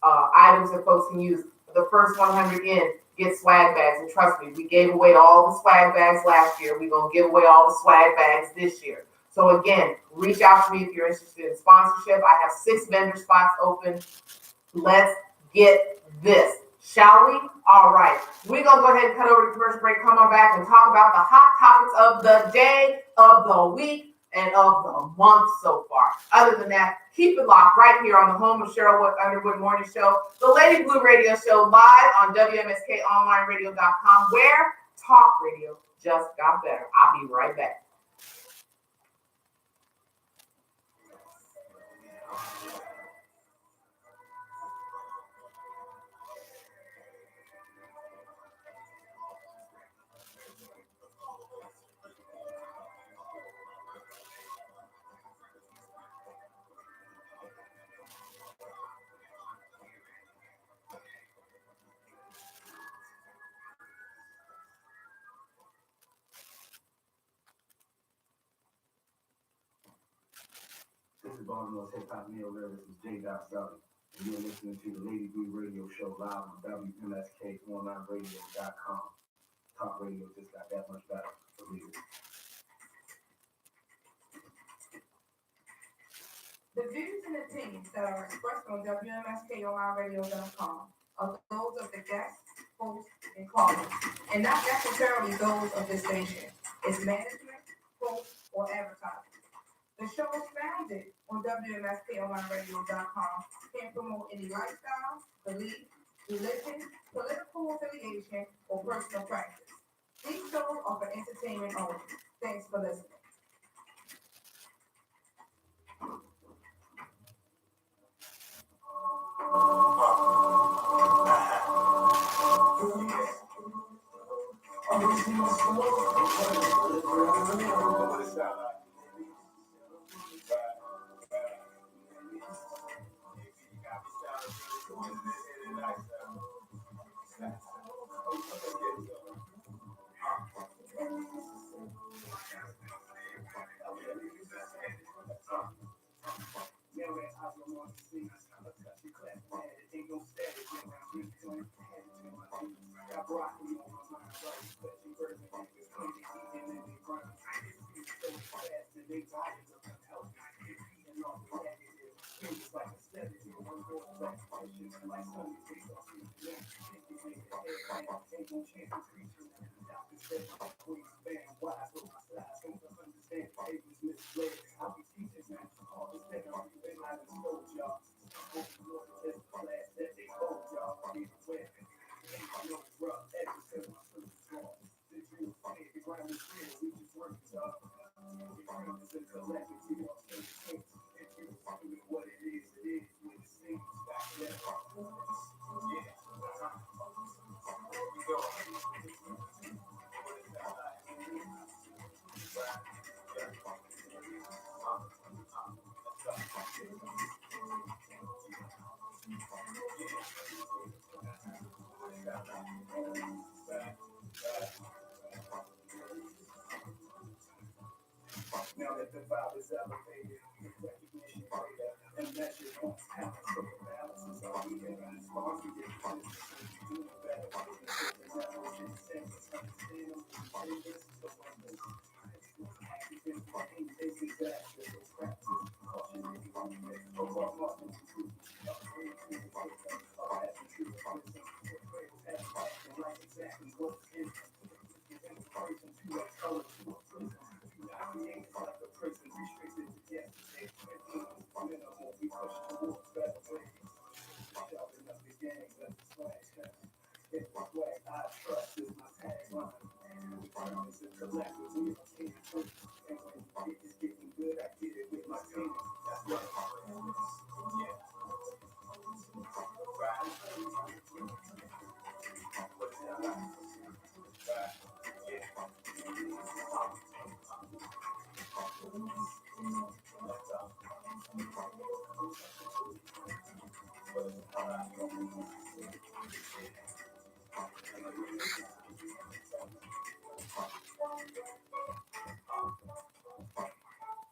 items that folks can use. The first 100 in get swag bags, and trust me, we gave away all the swag bags last year. We're gonna give away all the swag bags this year. So again, reach out to me if you're interested in sponsorship. I have 6 vendor spots open. Let's get this, shall we? All right, we're gonna go ahead and cut over to commercial break. Come on back and talk about the hot topics of the day, of the week, and of the month so far. Other than that, keep it locked right here on the home of Cheryl Underwood Morning Show, the Lady Blue Radio Show, live on WMSKOnlineRadio.com, where talk radio just got better. I'll be right back. This is Baltimore's hip hop neo lyrics. This is J. Sully. And you're listening to the Lady Blue Radio Show live on WMSKOnlineRadio.com. Talk radio just got that much better. Believe it. The views and opinions that are expressed on WMSKOnlineRadio.com are those of the guests, hosts, and callers, and not necessarily those of the station. its management, host, or advertising. The show is founded on WMSKOnlineradio.com. Can't promote any lifestyle, belief, religion, political affiliation, or personal practice. These shows are for entertainment only. Thanks for listening. Now that the vibe is elevated, recognition greater, and measure what's happening. So the balance is all we can respond to get business and do it better. The revolution is saying it's understand them, and this is the one that's active in this disaster, it's practice, caution, anyone who makes a lot more than truth. Upgrade to the system, that's the truth of wisdom. What great has and like exactly what's in it. Inspiration to a color, to a prism. Create like a prison restricted to yesterday. Minimal, we push towards better ways. Sharpen up the game, let the swag shine. It's the swag I trust is my tagline. We promise to collect what we are king for. And when it's getting good, I get it with my team. That's right. Yeah. Right. What's that like? Right. Yeah.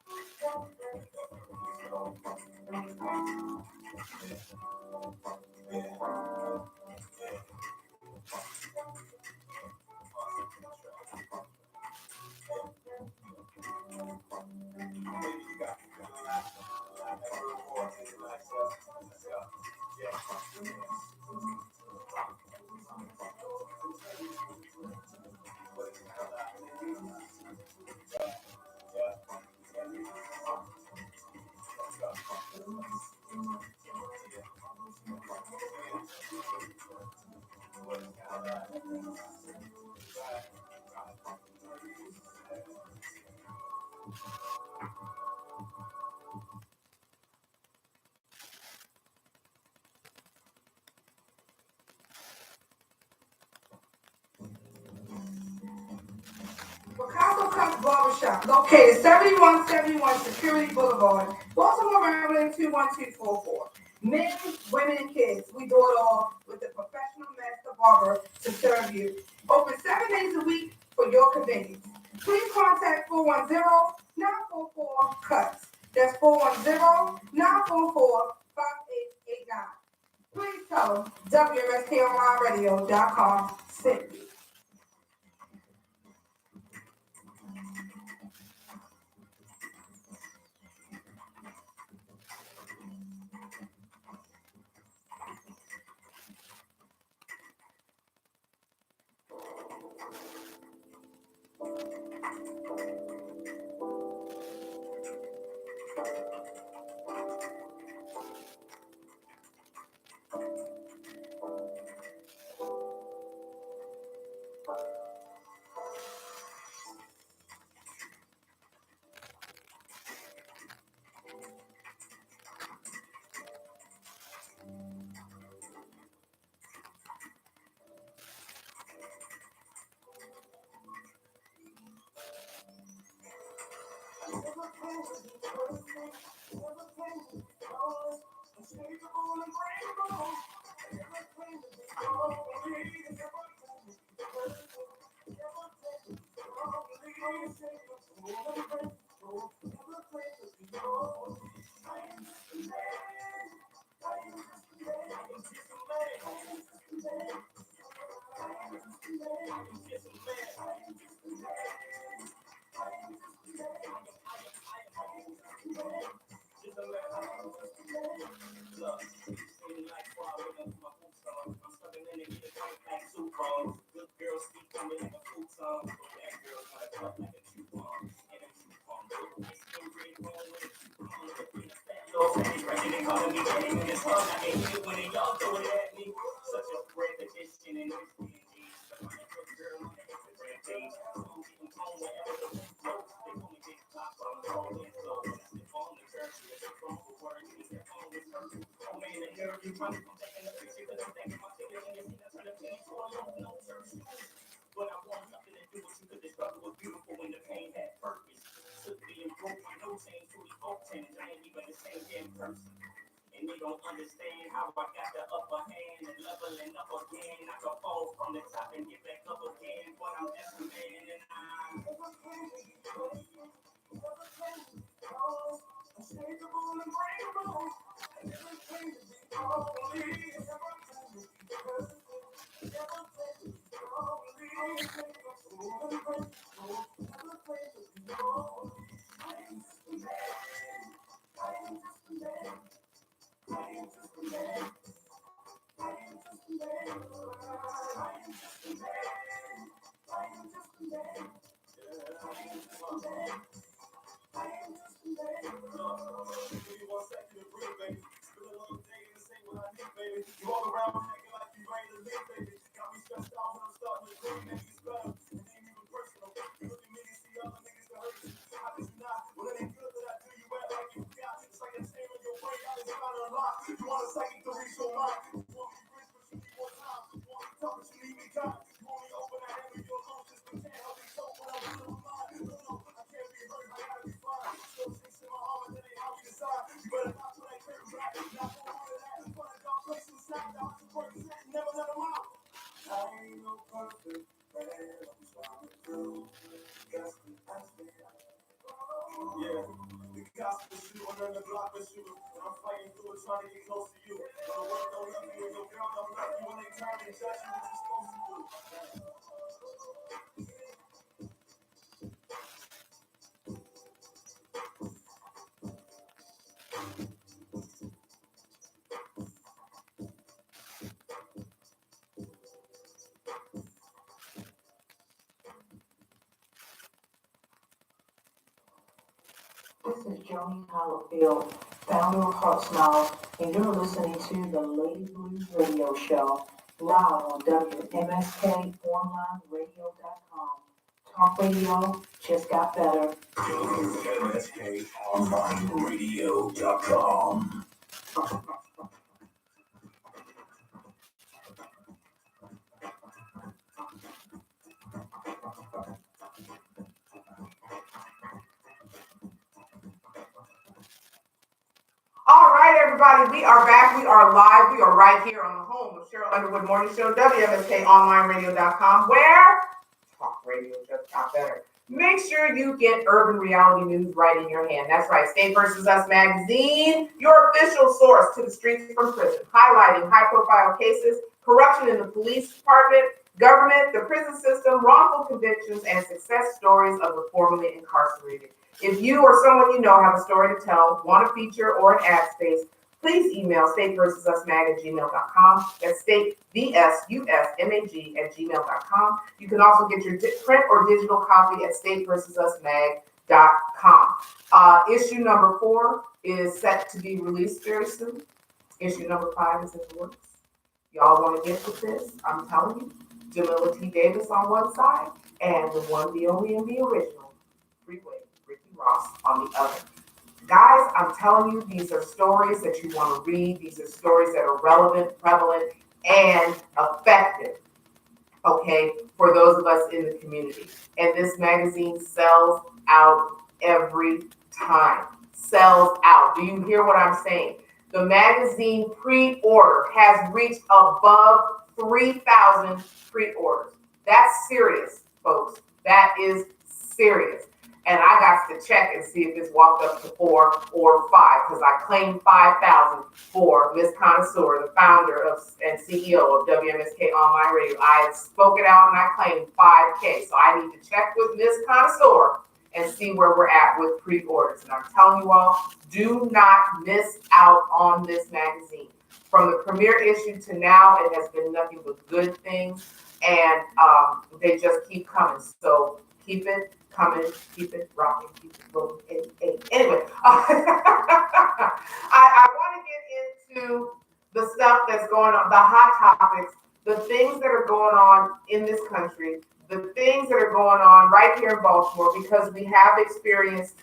Picasso Cuts Barbershop, located 7171 Security Boulevard, Baltimore, Maryland 21244. Men, women, and kids, we do it all with a professional master barber to serve you. Open 7 days a week for your convenience. Please contact 410-944-CUTS. That's 410-944-5889. Please tell them WMSKOnlineradio.com sent you. This is Joni Hollifield, founder of Heart Smiles, and you're listening to the Lady Blue Radio Show, live on WMSKOnlineRadio.com. Talk radio just got better. WMSKOnlineRadio.com. All right, everybody, we are back. We are live. We are right here on the home of Cheryl Underwood Morning Show, WMSKOnlineRadio.com, where talk radio just got better. Make sure you get urban reality news right in your hand. That's right, State vs. Us magazine, your official source to the streets from prison, highlighting high-profile cases, corruption in the police department, government, the prison system, wrongful convictions, and success stories of the formerly incarcerated. If you or someone you know have a story to tell, want a feature or an ad space, please email stateversususmag@gmail.com. That's stateversusmag@gmail.com. You can also get your print or digital copy at stateversususmag.com. Issue number 4 is set to be released very soon. Issue number 5 is in the works. Y'all want to get with this? I'm telling you, Jamila T. Davis on one side and the one, the only, and the original, Freeway Ricky Ross on the other. Guys, I'm telling you, these are stories that you want to read. These are stories that are relevant, prevalent, and effective, okay, for those of us in the community. And this magazine sells out every time. Sells out. Do you hear what I'm saying? The magazine pre-order has reached above 3,000 pre-orders. That's serious, folks. That is serious. And I got to check and see if it's walked up to 4 or 5, because I claimed 5,000 for Miss Connoisseur, the founder of and CEO of WMSK Online Radio. I spoke it out and I claimed 5K. So I need to check with Miss Connoisseur and see where we're at with pre-orders. And I'm telling you all, do not miss out on this magazine. From the premiere issue to now, it has been nothing but good things, and they just keep coming. So keep it coming, keep it rocking, keep it rolling. Anyway, I want to get into the stuff that's going on, the hot topics, the things that are going on in this country, the things that are going on right here in Baltimore, because we have experienced,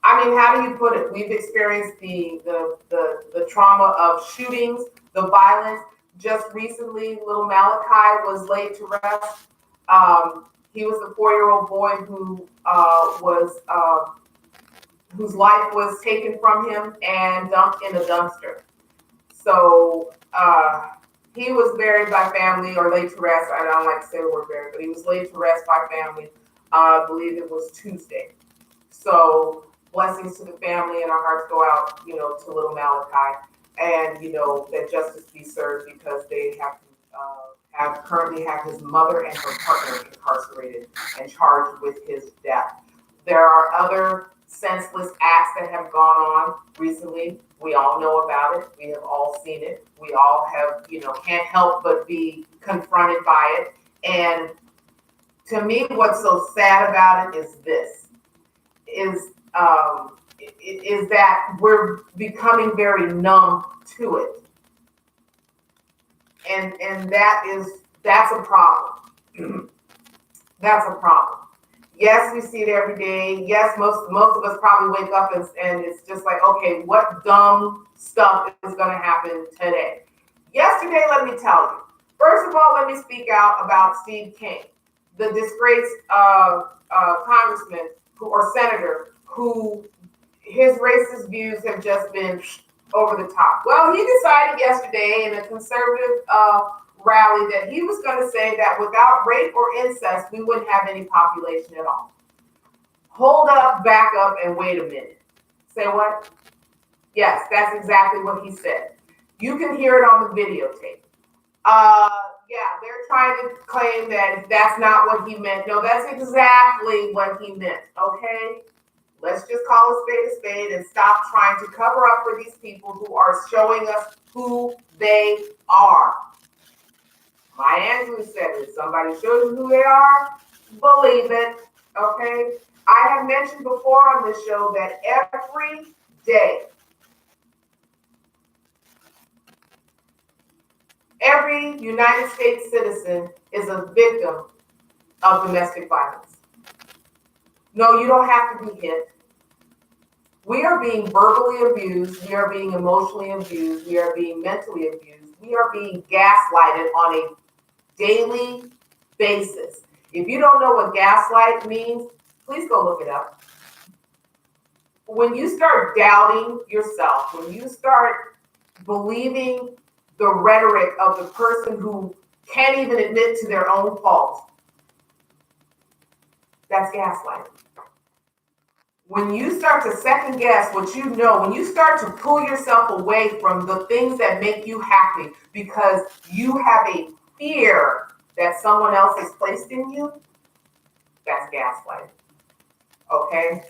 I mean, how do you put it? We've experienced the trauma of shootings, the violence. Just recently, little Malachi was laid to rest. He was a 4-year-old boy who whose life was taken from him and dumped in a dumpster. So he was buried by family, or laid to rest. I don't like to say the word buried, but he was laid to rest by family. I believe it was Tuesday. So blessings to the family, and our hearts go out, to little Malachi, and that justice be served, because they currently have his mother and her partner incarcerated and charged with his death. There are other senseless acts that have gone on recently. We all know about it. We have all seen it. We all have, can't help but be confronted by it. And to me, what's so sad about it is this, is that we're becoming very numb to it. And that's a problem. That's a problem. Yes, we see it every day. Yes, most of us probably wake up and it's just like, okay, what dumb stuff is going to happen today? Yesterday, let me tell you. First of all, let me speak out about Steve King, the disgraced congressman or senator who his racist views have just been over the top. Well, he decided yesterday in a conservative rally that he was going to say that without rape or incest, we wouldn't have any population at all. Hold up, back up, and wait a minute. Say what? Yes, that's exactly what he said. You can hear it on the videotape. Yeah, they're trying to claim that that's not what he meant. No, that's exactly what he meant, okay? Let's just call a spade and stop trying to cover up for these people who are showing us who they are. Maya Angelou said, if somebody shows you who they are, believe it, okay? I have mentioned before on this show that every day, every United States citizen is a victim of domestic violence. No, you don't have to be hit. We are being verbally abused. We are being emotionally abused. We are being mentally abused. We are being gaslighted on a daily basis. If you don't know what gaslight means, please go look it up. When you start doubting yourself, when you start believing the rhetoric of the person who can't even admit to their own fault, that's gaslighting. When you start to second guess what you know, when you start to pull yourself away from the things that make you happy because you have a fear that someone else has placed in you, that's gaslighting. Okay?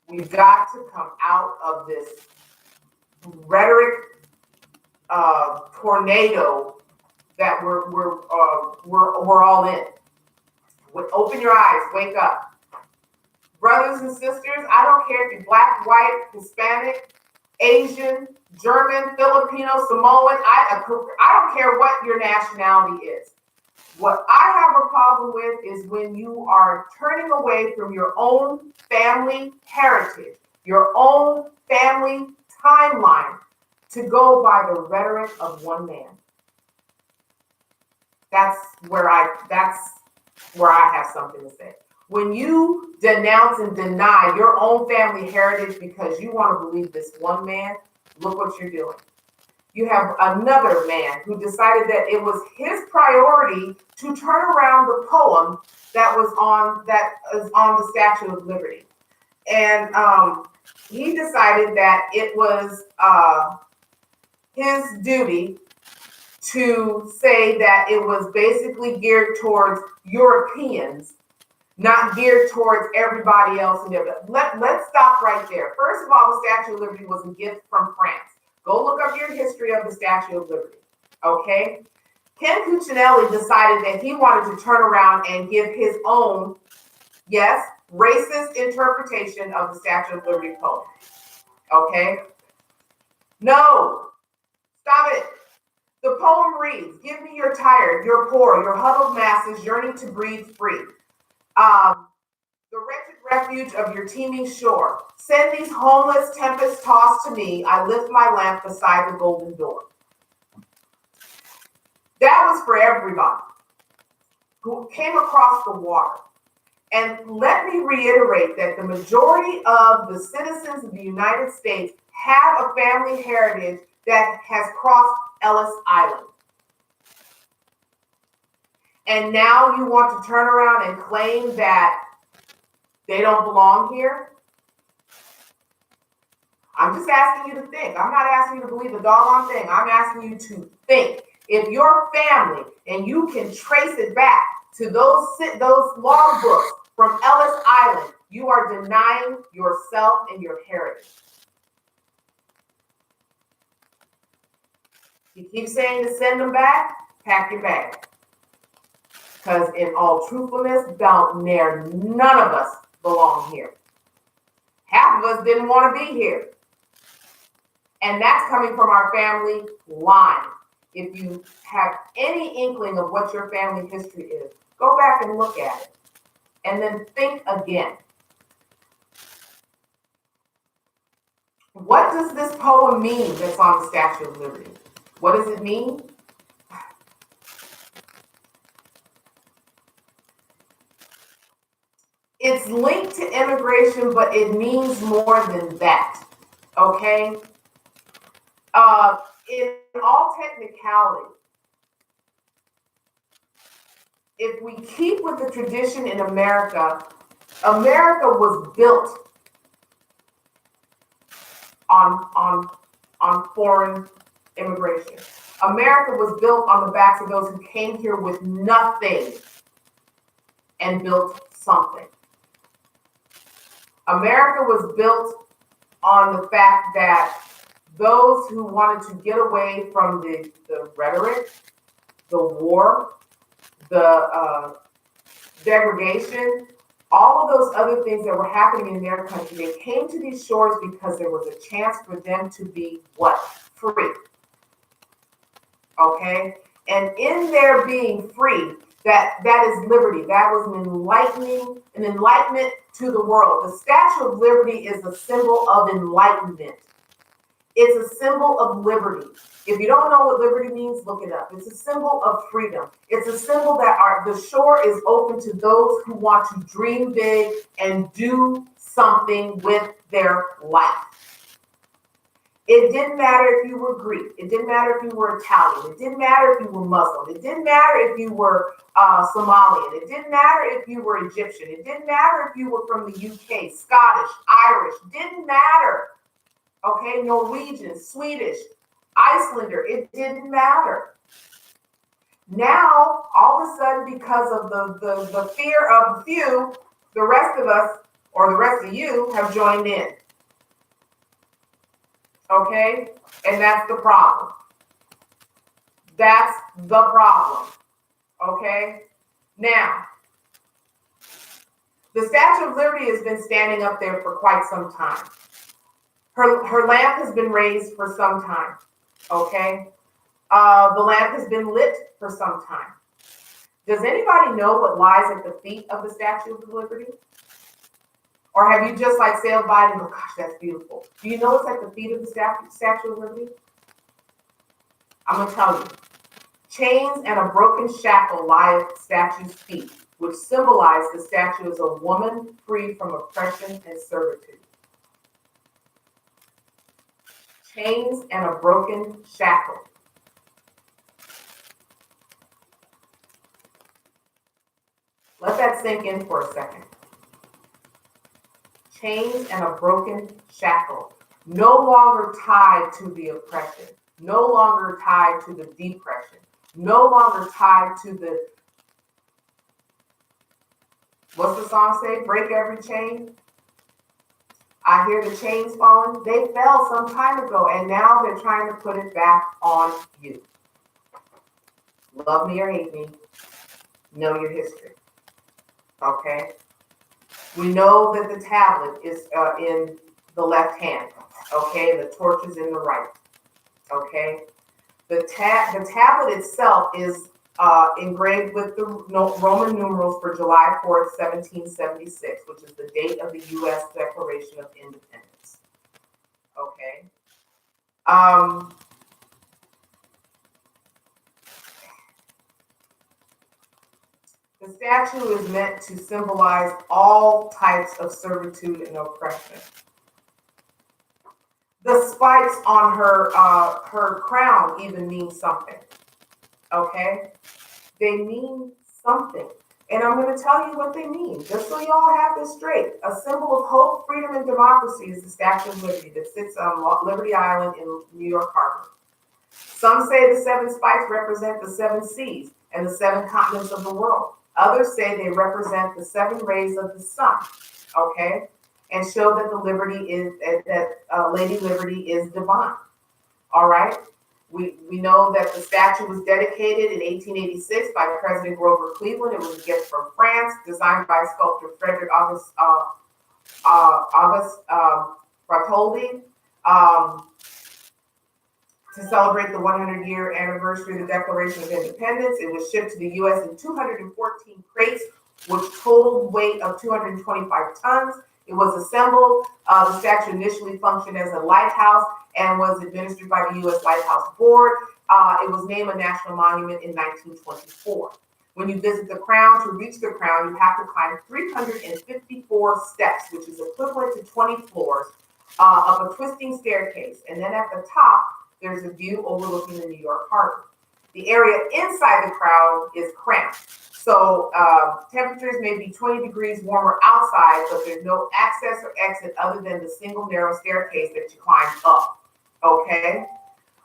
We've got to come out of this rhetoric tornado that we're all in. Open your eyes, wake up. Brothers and sisters, I don't care if you're black, white, Hispanic, Asian, German, Filipino, Samoan, I don't care what your nationality is. What I have a problem with is when you are turning away from your own family heritage, your own family timeline to go by the rhetoric of one man. That's where I have something to say. When you denounce and deny your own family heritage because you want to believe this one man, look what you're doing. You have another man who decided that it was his priority to turn around the poem that is on the Statue of Liberty. And he decided that it was his duty to say that it was basically geared towards Europeans, not geared towards everybody else in there. But let's stop right there. First of all, the Statue of Liberty was a gift from France. Go look up your history of the Statue of Liberty, okay? Ken Cuccinelli decided that he wanted to turn around and give his own, yes, racist interpretation of the Statue of Liberty poem, okay? No, stop it. The poem reads, give me your tired, your poor, your huddled masses yearning to breathe free. The wretched refuge of your teeming shore. Send these homeless tempests tossed to me. I lift my lamp beside the golden door. That was for everybody who came across the water. And let me reiterate that the majority of the citizens of the United States have a family heritage that has crossed Ellis Island. And now you want to turn around and claim that they don't belong here? I'm just asking you to think. I'm not asking you to believe a doggone thing. I'm asking you to think. If your family, and you can trace it back to those log books from Ellis Island, you are denying yourself and your heritage. You keep saying to send them back, pack your bag. Because in all truthfulness, none of us belong here. Half of us didn't want to be here. And that's coming from our family line. If you have any inkling of what your family history is, go back and look at it. And then think again. What does this poem mean that's on the Statue of Liberty? What does it mean? It's linked to immigration, but it means more than that, okay? In all technicality, if we keep with the tradition in America, America was built on foreign immigration. America was built on the backs of those who came here with nothing and built something. America was built on the fact that those who wanted to get away from the rhetoric, the war, the degradation, all of those other things that were happening in their country, they came to these shores because there was a chance for them to be what? Free. Okay? And in their being free, that is liberty. That was an enlightenment to the world. The Statue of Liberty is a symbol of enlightenment. It's a symbol of liberty. If you don't know what liberty means, look it up. It's a symbol of freedom. It's a symbol that the shore is open to those who want to dream big and do something with their life. It didn't matter if you were Greek. It didn't matter if you were Italian. It didn't matter if you were Muslim. It didn't matter if you were Somalian. It didn't matter if you were Egyptian. It didn't matter if you were from the UK, Scottish, Irish. Didn't matter. Okay, Norwegian, Swedish, Icelander. It didn't matter. Now, all of a sudden, because of the fear of the few, the rest of us or the rest of you have joined in. Okay? And that's the problem. That's the problem. Okay? Now, the Statue of Liberty has been standing up there for quite some time. Her lamp has been raised for some time. Okay? The lamp has been lit for some time. Does anybody know what lies at the feet of the Statue of Liberty? Or have you just like sailed by and go, gosh, that's beautiful? Do you know what's at the feet of the Statue of Liberty? I'm going to tell you. Chains and a broken shackle lie at the statue's feet, which symbolize the statue as a woman free from oppression and servitude. Chains and a broken shackle. Let that sink in for a second. Chains and a broken shackle. No longer tied to the oppression. No longer tied to the depression. No longer tied to the, what's the song say? Break every chain. I hear the chains falling. They fell some time ago, and now they're trying to put it back on you. Love me or hate me, know your history. Okay? We know that the tablet is in the left hand. Okay? The torch is in the right. Okay? The tablet itself is engraved with the Roman numerals for July 4th, 1776, which is the date of the U.S. Declaration of Independence. Okay? The statue is meant to symbolize all types of servitude and oppression. The spikes on her crown even mean something. Okay? They mean something. And I'm going to tell you what they mean, just so y'all have this straight. A symbol of hope, freedom, and democracy is the Statue of Liberty that sits on Liberty Island in New York Harbor. Some say the 7 spikes represent the 7 seas and the 7 continents of the world. Others say they represent the 7 rays of the sun, okay? And show that the Liberty is, Lady Liberty is divine, all right? We know that the statue was dedicated in 1886 by President Grover Cleveland. It was a gift from France, designed by sculptor Frederick August Bartholdi, to celebrate the 100-year anniversary of the Declaration of Independence. It was shipped to the U.S. in 214 crates, which totaled weight of 225 tons. It was assembled. The statue initially functioned as a lighthouse and was administered by the U.S. Lighthouse Board. It was named a national monument in 1924. When you visit the crown, to reach the crown, you have to climb 354 steps, which is equivalent to 20 floors, of a twisting staircase. And then at the top, there's a view overlooking the New York Harbor. The area inside the crown is cramped. So temperatures may be 20 degrees warmer outside, but there's no access or exit other than the single narrow staircase that you climb up. Okay?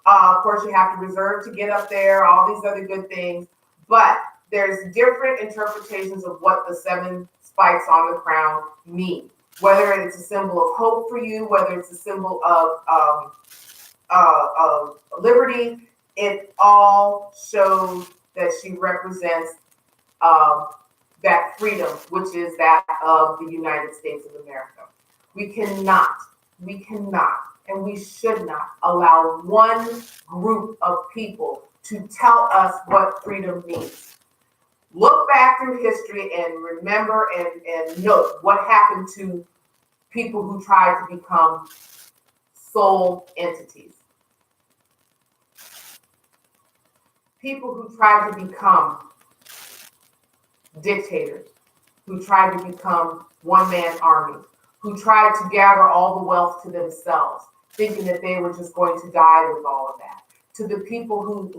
Of course, you have to reserve to get up there, all these other good things. But there's different interpretations of what the 7 spikes on the crown mean. Whether it's a symbol of hope for you, whether it's a symbol of liberty, it all shows that she represents that freedom, which is that of the United States of America. We cannot, and we should not allow one group of people to tell us what freedom means. Look back through history and remember and note what happened to people who tried to become sole entities. People who tried to become dictators, who tried to become one-man armies, who tried to gather all the wealth to themselves, thinking that they were just going to die with all of that. To the people who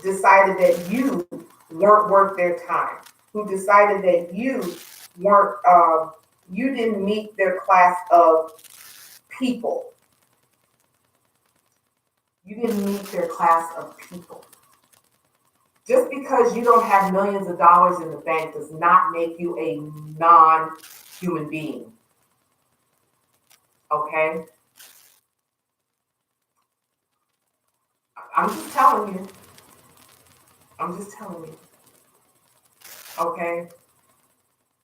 decided that you weren't worth their time, who decided that you weren't, you didn't meet their class of people. You didn't meet their class of people. Just because you don't have millions of dollars in the bank does not make you a non-human being. Okay? I'm just telling you. I'm just telling you. Okay?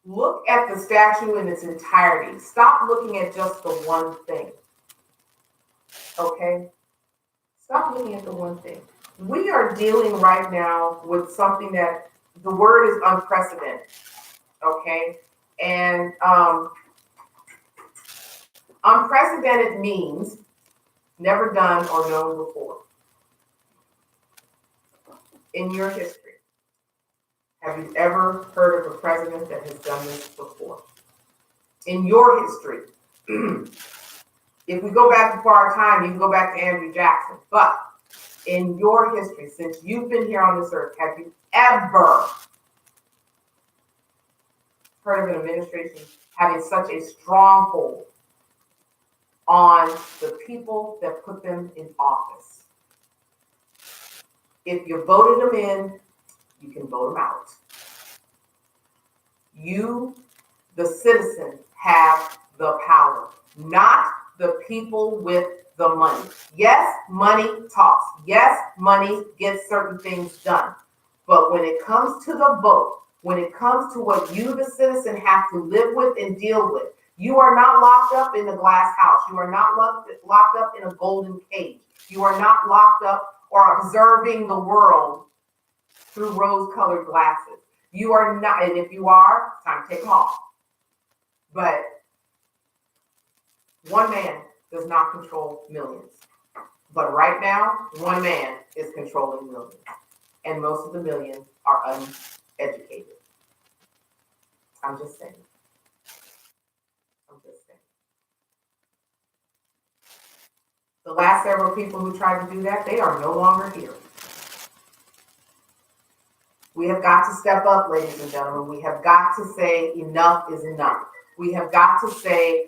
Look at the statue in its entirety. Stop looking at just the one thing. Okay? Stop looking at the one thing. We are dealing right now with something that the word is unprecedented. Okay? And unprecedented means never done or known before. In your history, have you ever heard of a president that has done this before? In your history, if we go back before our time, you can go back to Andrew Jackson. But in your history, since you've been here on this earth, have you ever heard of an administration having such a stronghold on the people that put them in office? If you voted them in, you can vote them out. You, the citizen, have the power, not the people with the money. Yes, money talks. Yes, money gets certain things done. But when it comes to the vote, when it comes to what you, the citizen, have to live with and deal with, you are not locked up in a glass house. You are not locked up in a golden cage. You are not locked up or observing the world through rose-colored glasses. You are not, and if you are, it's time to take them off. But one man does not control millions. But right now, one man is controlling millions. And most of the millions are uneducated. I'm just saying. I'm just saying. The last several people who tried to do that, they are no longer here. We have got to step up, ladies and gentlemen. We have got to say enough is enough. We have got to say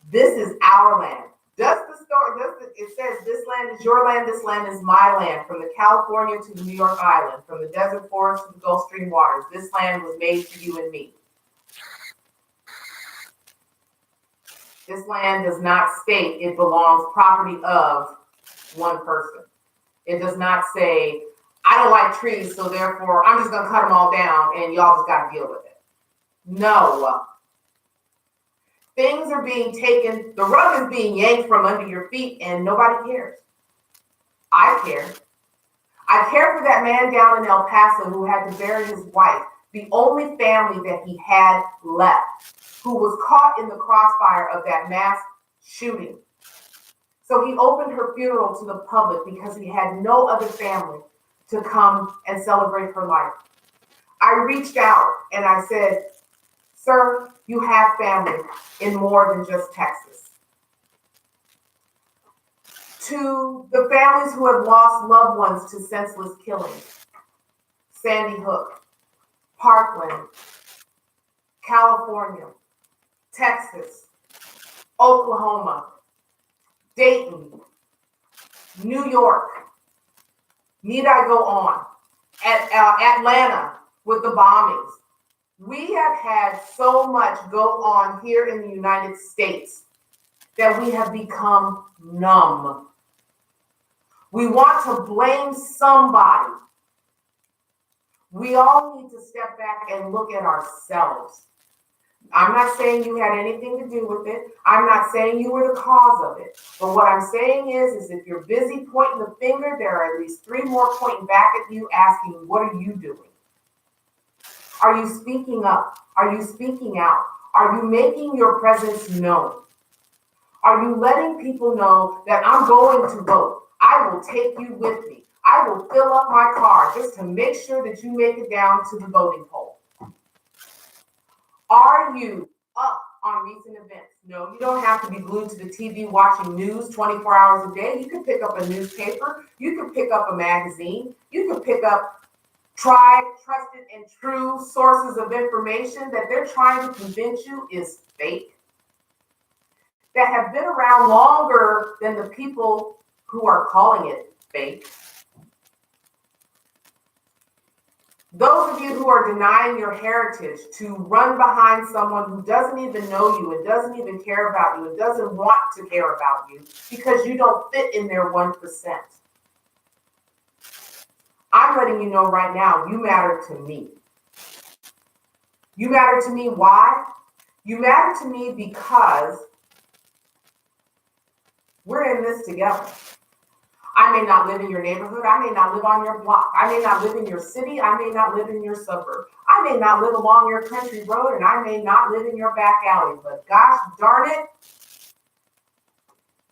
this is our land. It says this land is your land, this land is my land, from the California to the New York Island, from the desert forest to the Gulf Stream waters. This land was made for you and me. This land does not state it belongs property of one person. It does not say, I don't like trees, so therefore I'm just going to cut them all down and y'all just got to deal with it. No. Things are being taken, the rug is being yanked from under your feet and nobody cares. I care. I care for that man down in El Paso who had to bury his wife, the only family that he had left, who was caught in the crossfire of that mass shooting. So he opened her funeral to the public because he had no other family to come and celebrate her life. I reached out and I said, sir, you have family in more than just Texas. To the families who have lost loved ones to senseless killings, Sandy Hook, Parkland, California, Texas, Oklahoma, Dayton, New York, need I go on, Atlanta with the bombings. We have had so much go on here in the United States that we have become numb. We want to blame somebody. We all need to step back and look at ourselves. I'm not saying you had anything to do with it. I'm not saying you were the cause of it. But what I'm saying is if you're busy pointing the finger, there are at least 3 more pointing back at you asking, what are you doing? Are you speaking up? Are you speaking out? Are you making your presence known? Are you letting people know that I'm going to vote? I will take you with me. I will fill up my car just to make sure that you make it down to the voting poll. Are you up on recent events? No, you don't have to be glued to the TV watching news 24 hours a day. You can pick up a newspaper. You can pick up a magazine. You can pick up tried, trusted, and true sources of information that they're trying to convince you is fake, that have been around longer than the people who are calling it fake. Those of you who are denying your heritage to run behind someone who doesn't even know you and doesn't even care about you and doesn't want to care about you because you don't fit in their 1%. I'm letting you know right now, you matter to me. You matter to me. Why? You matter to me because we're in this together. I may not live in your neighborhood. I may not live on your block. I may not live in your city. I may not live in your suburb. I may not live along your country road, and I may not live in your back alley. But gosh darn it,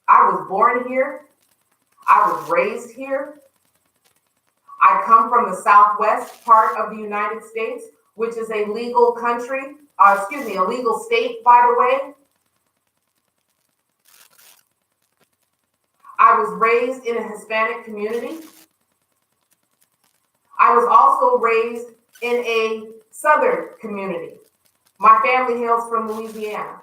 I was born here. I was raised here. I come from the southwest part of the United States, which is a legal country, a legal state, by the way. I was raised in a Hispanic community. I was also raised in a Southern community. My family hails from Louisiana.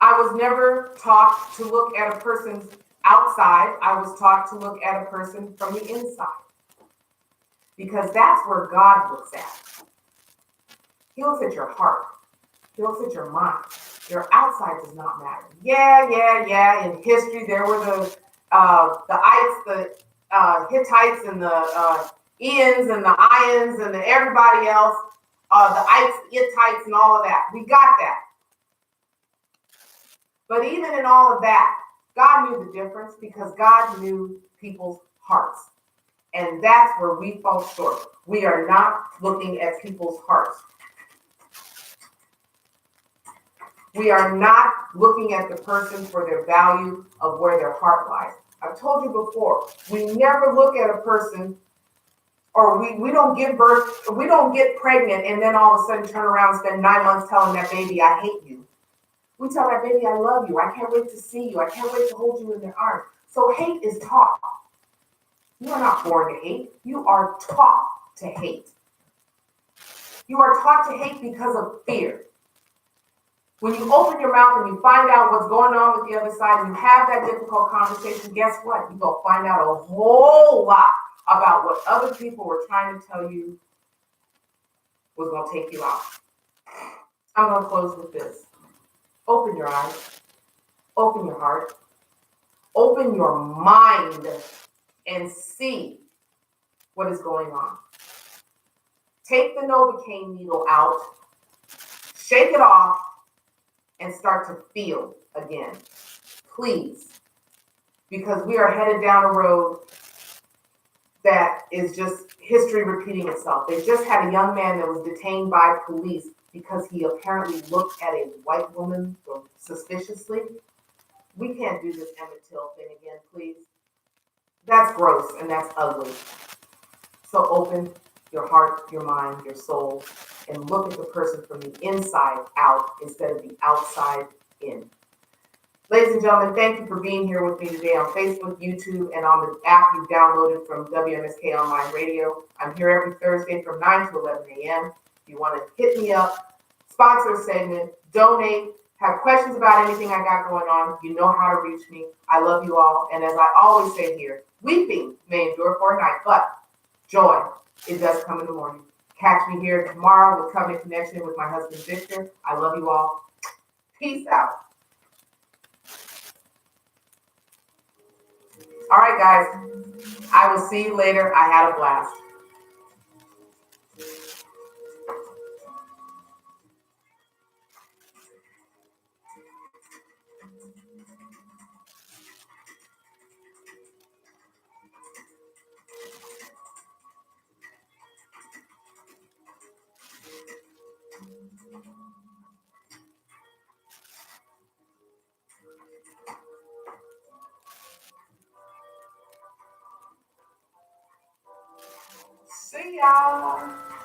I was never taught to look at a person's outside. I was taught to look at a person from the inside. Because that's where God looks at. He looks at your heart. He looks at your mind. Your outside does not matter. Yeah. In history, there were the Hittites, and the Ians, and the Ions, and everybody else. The Ites, Hittites, and all of that. We got that. But even in all of that, God knew the difference because God knew people's hearts. And that's where we fall short. We are not looking at people's hearts. We are not looking at the person for their value of where their heart lies. I've told you before, we never look at a person, or we don't give birth, we don't get pregnant and then all of a sudden turn around and spend 9 months telling that baby, I hate you. We tell that baby, I love you. I can't wait to see you. I can't wait to hold you in their arms. So hate is taught. You are not born to hate. You are taught to hate. You are taught to hate because of fear. When you open your mouth and you find out what's going on with the other side and you have that difficult conversation, guess what? You're going to find out a whole lot about what other people were trying to tell you was going to take you out. I'm going to close with this. Open your eyes. Open your heart. Open your mind and see what is going on. Take the Novocaine needle out, shake it off, and start to feel again. Please. Because we are headed down a road that is just history repeating itself. They just had a young man that was detained by police because he apparently looked at a white woman suspiciously. We can't do this Emmett Till thing again, please. That's gross and that's ugly. So open your heart, your mind, your soul, and look at the person from the inside out instead of the outside in. Ladies and gentlemen, thank you for being here with me today on Facebook, YouTube, and on the app you downloaded from WMSK Online Radio. I'm here every Thursday from 9 to 11 a.m. If you want to hit me up, sponsor a segment, donate, have questions about anything I got going on, you know how to reach me. I love you all. And as I always say here, weeping may endure for a night, but joy, it does come in the morning. Catch me here tomorrow with Covenant Connection with my husband, Victor. I love you all. Peace out. All right, guys. I will see you later. I had a blast. See ya.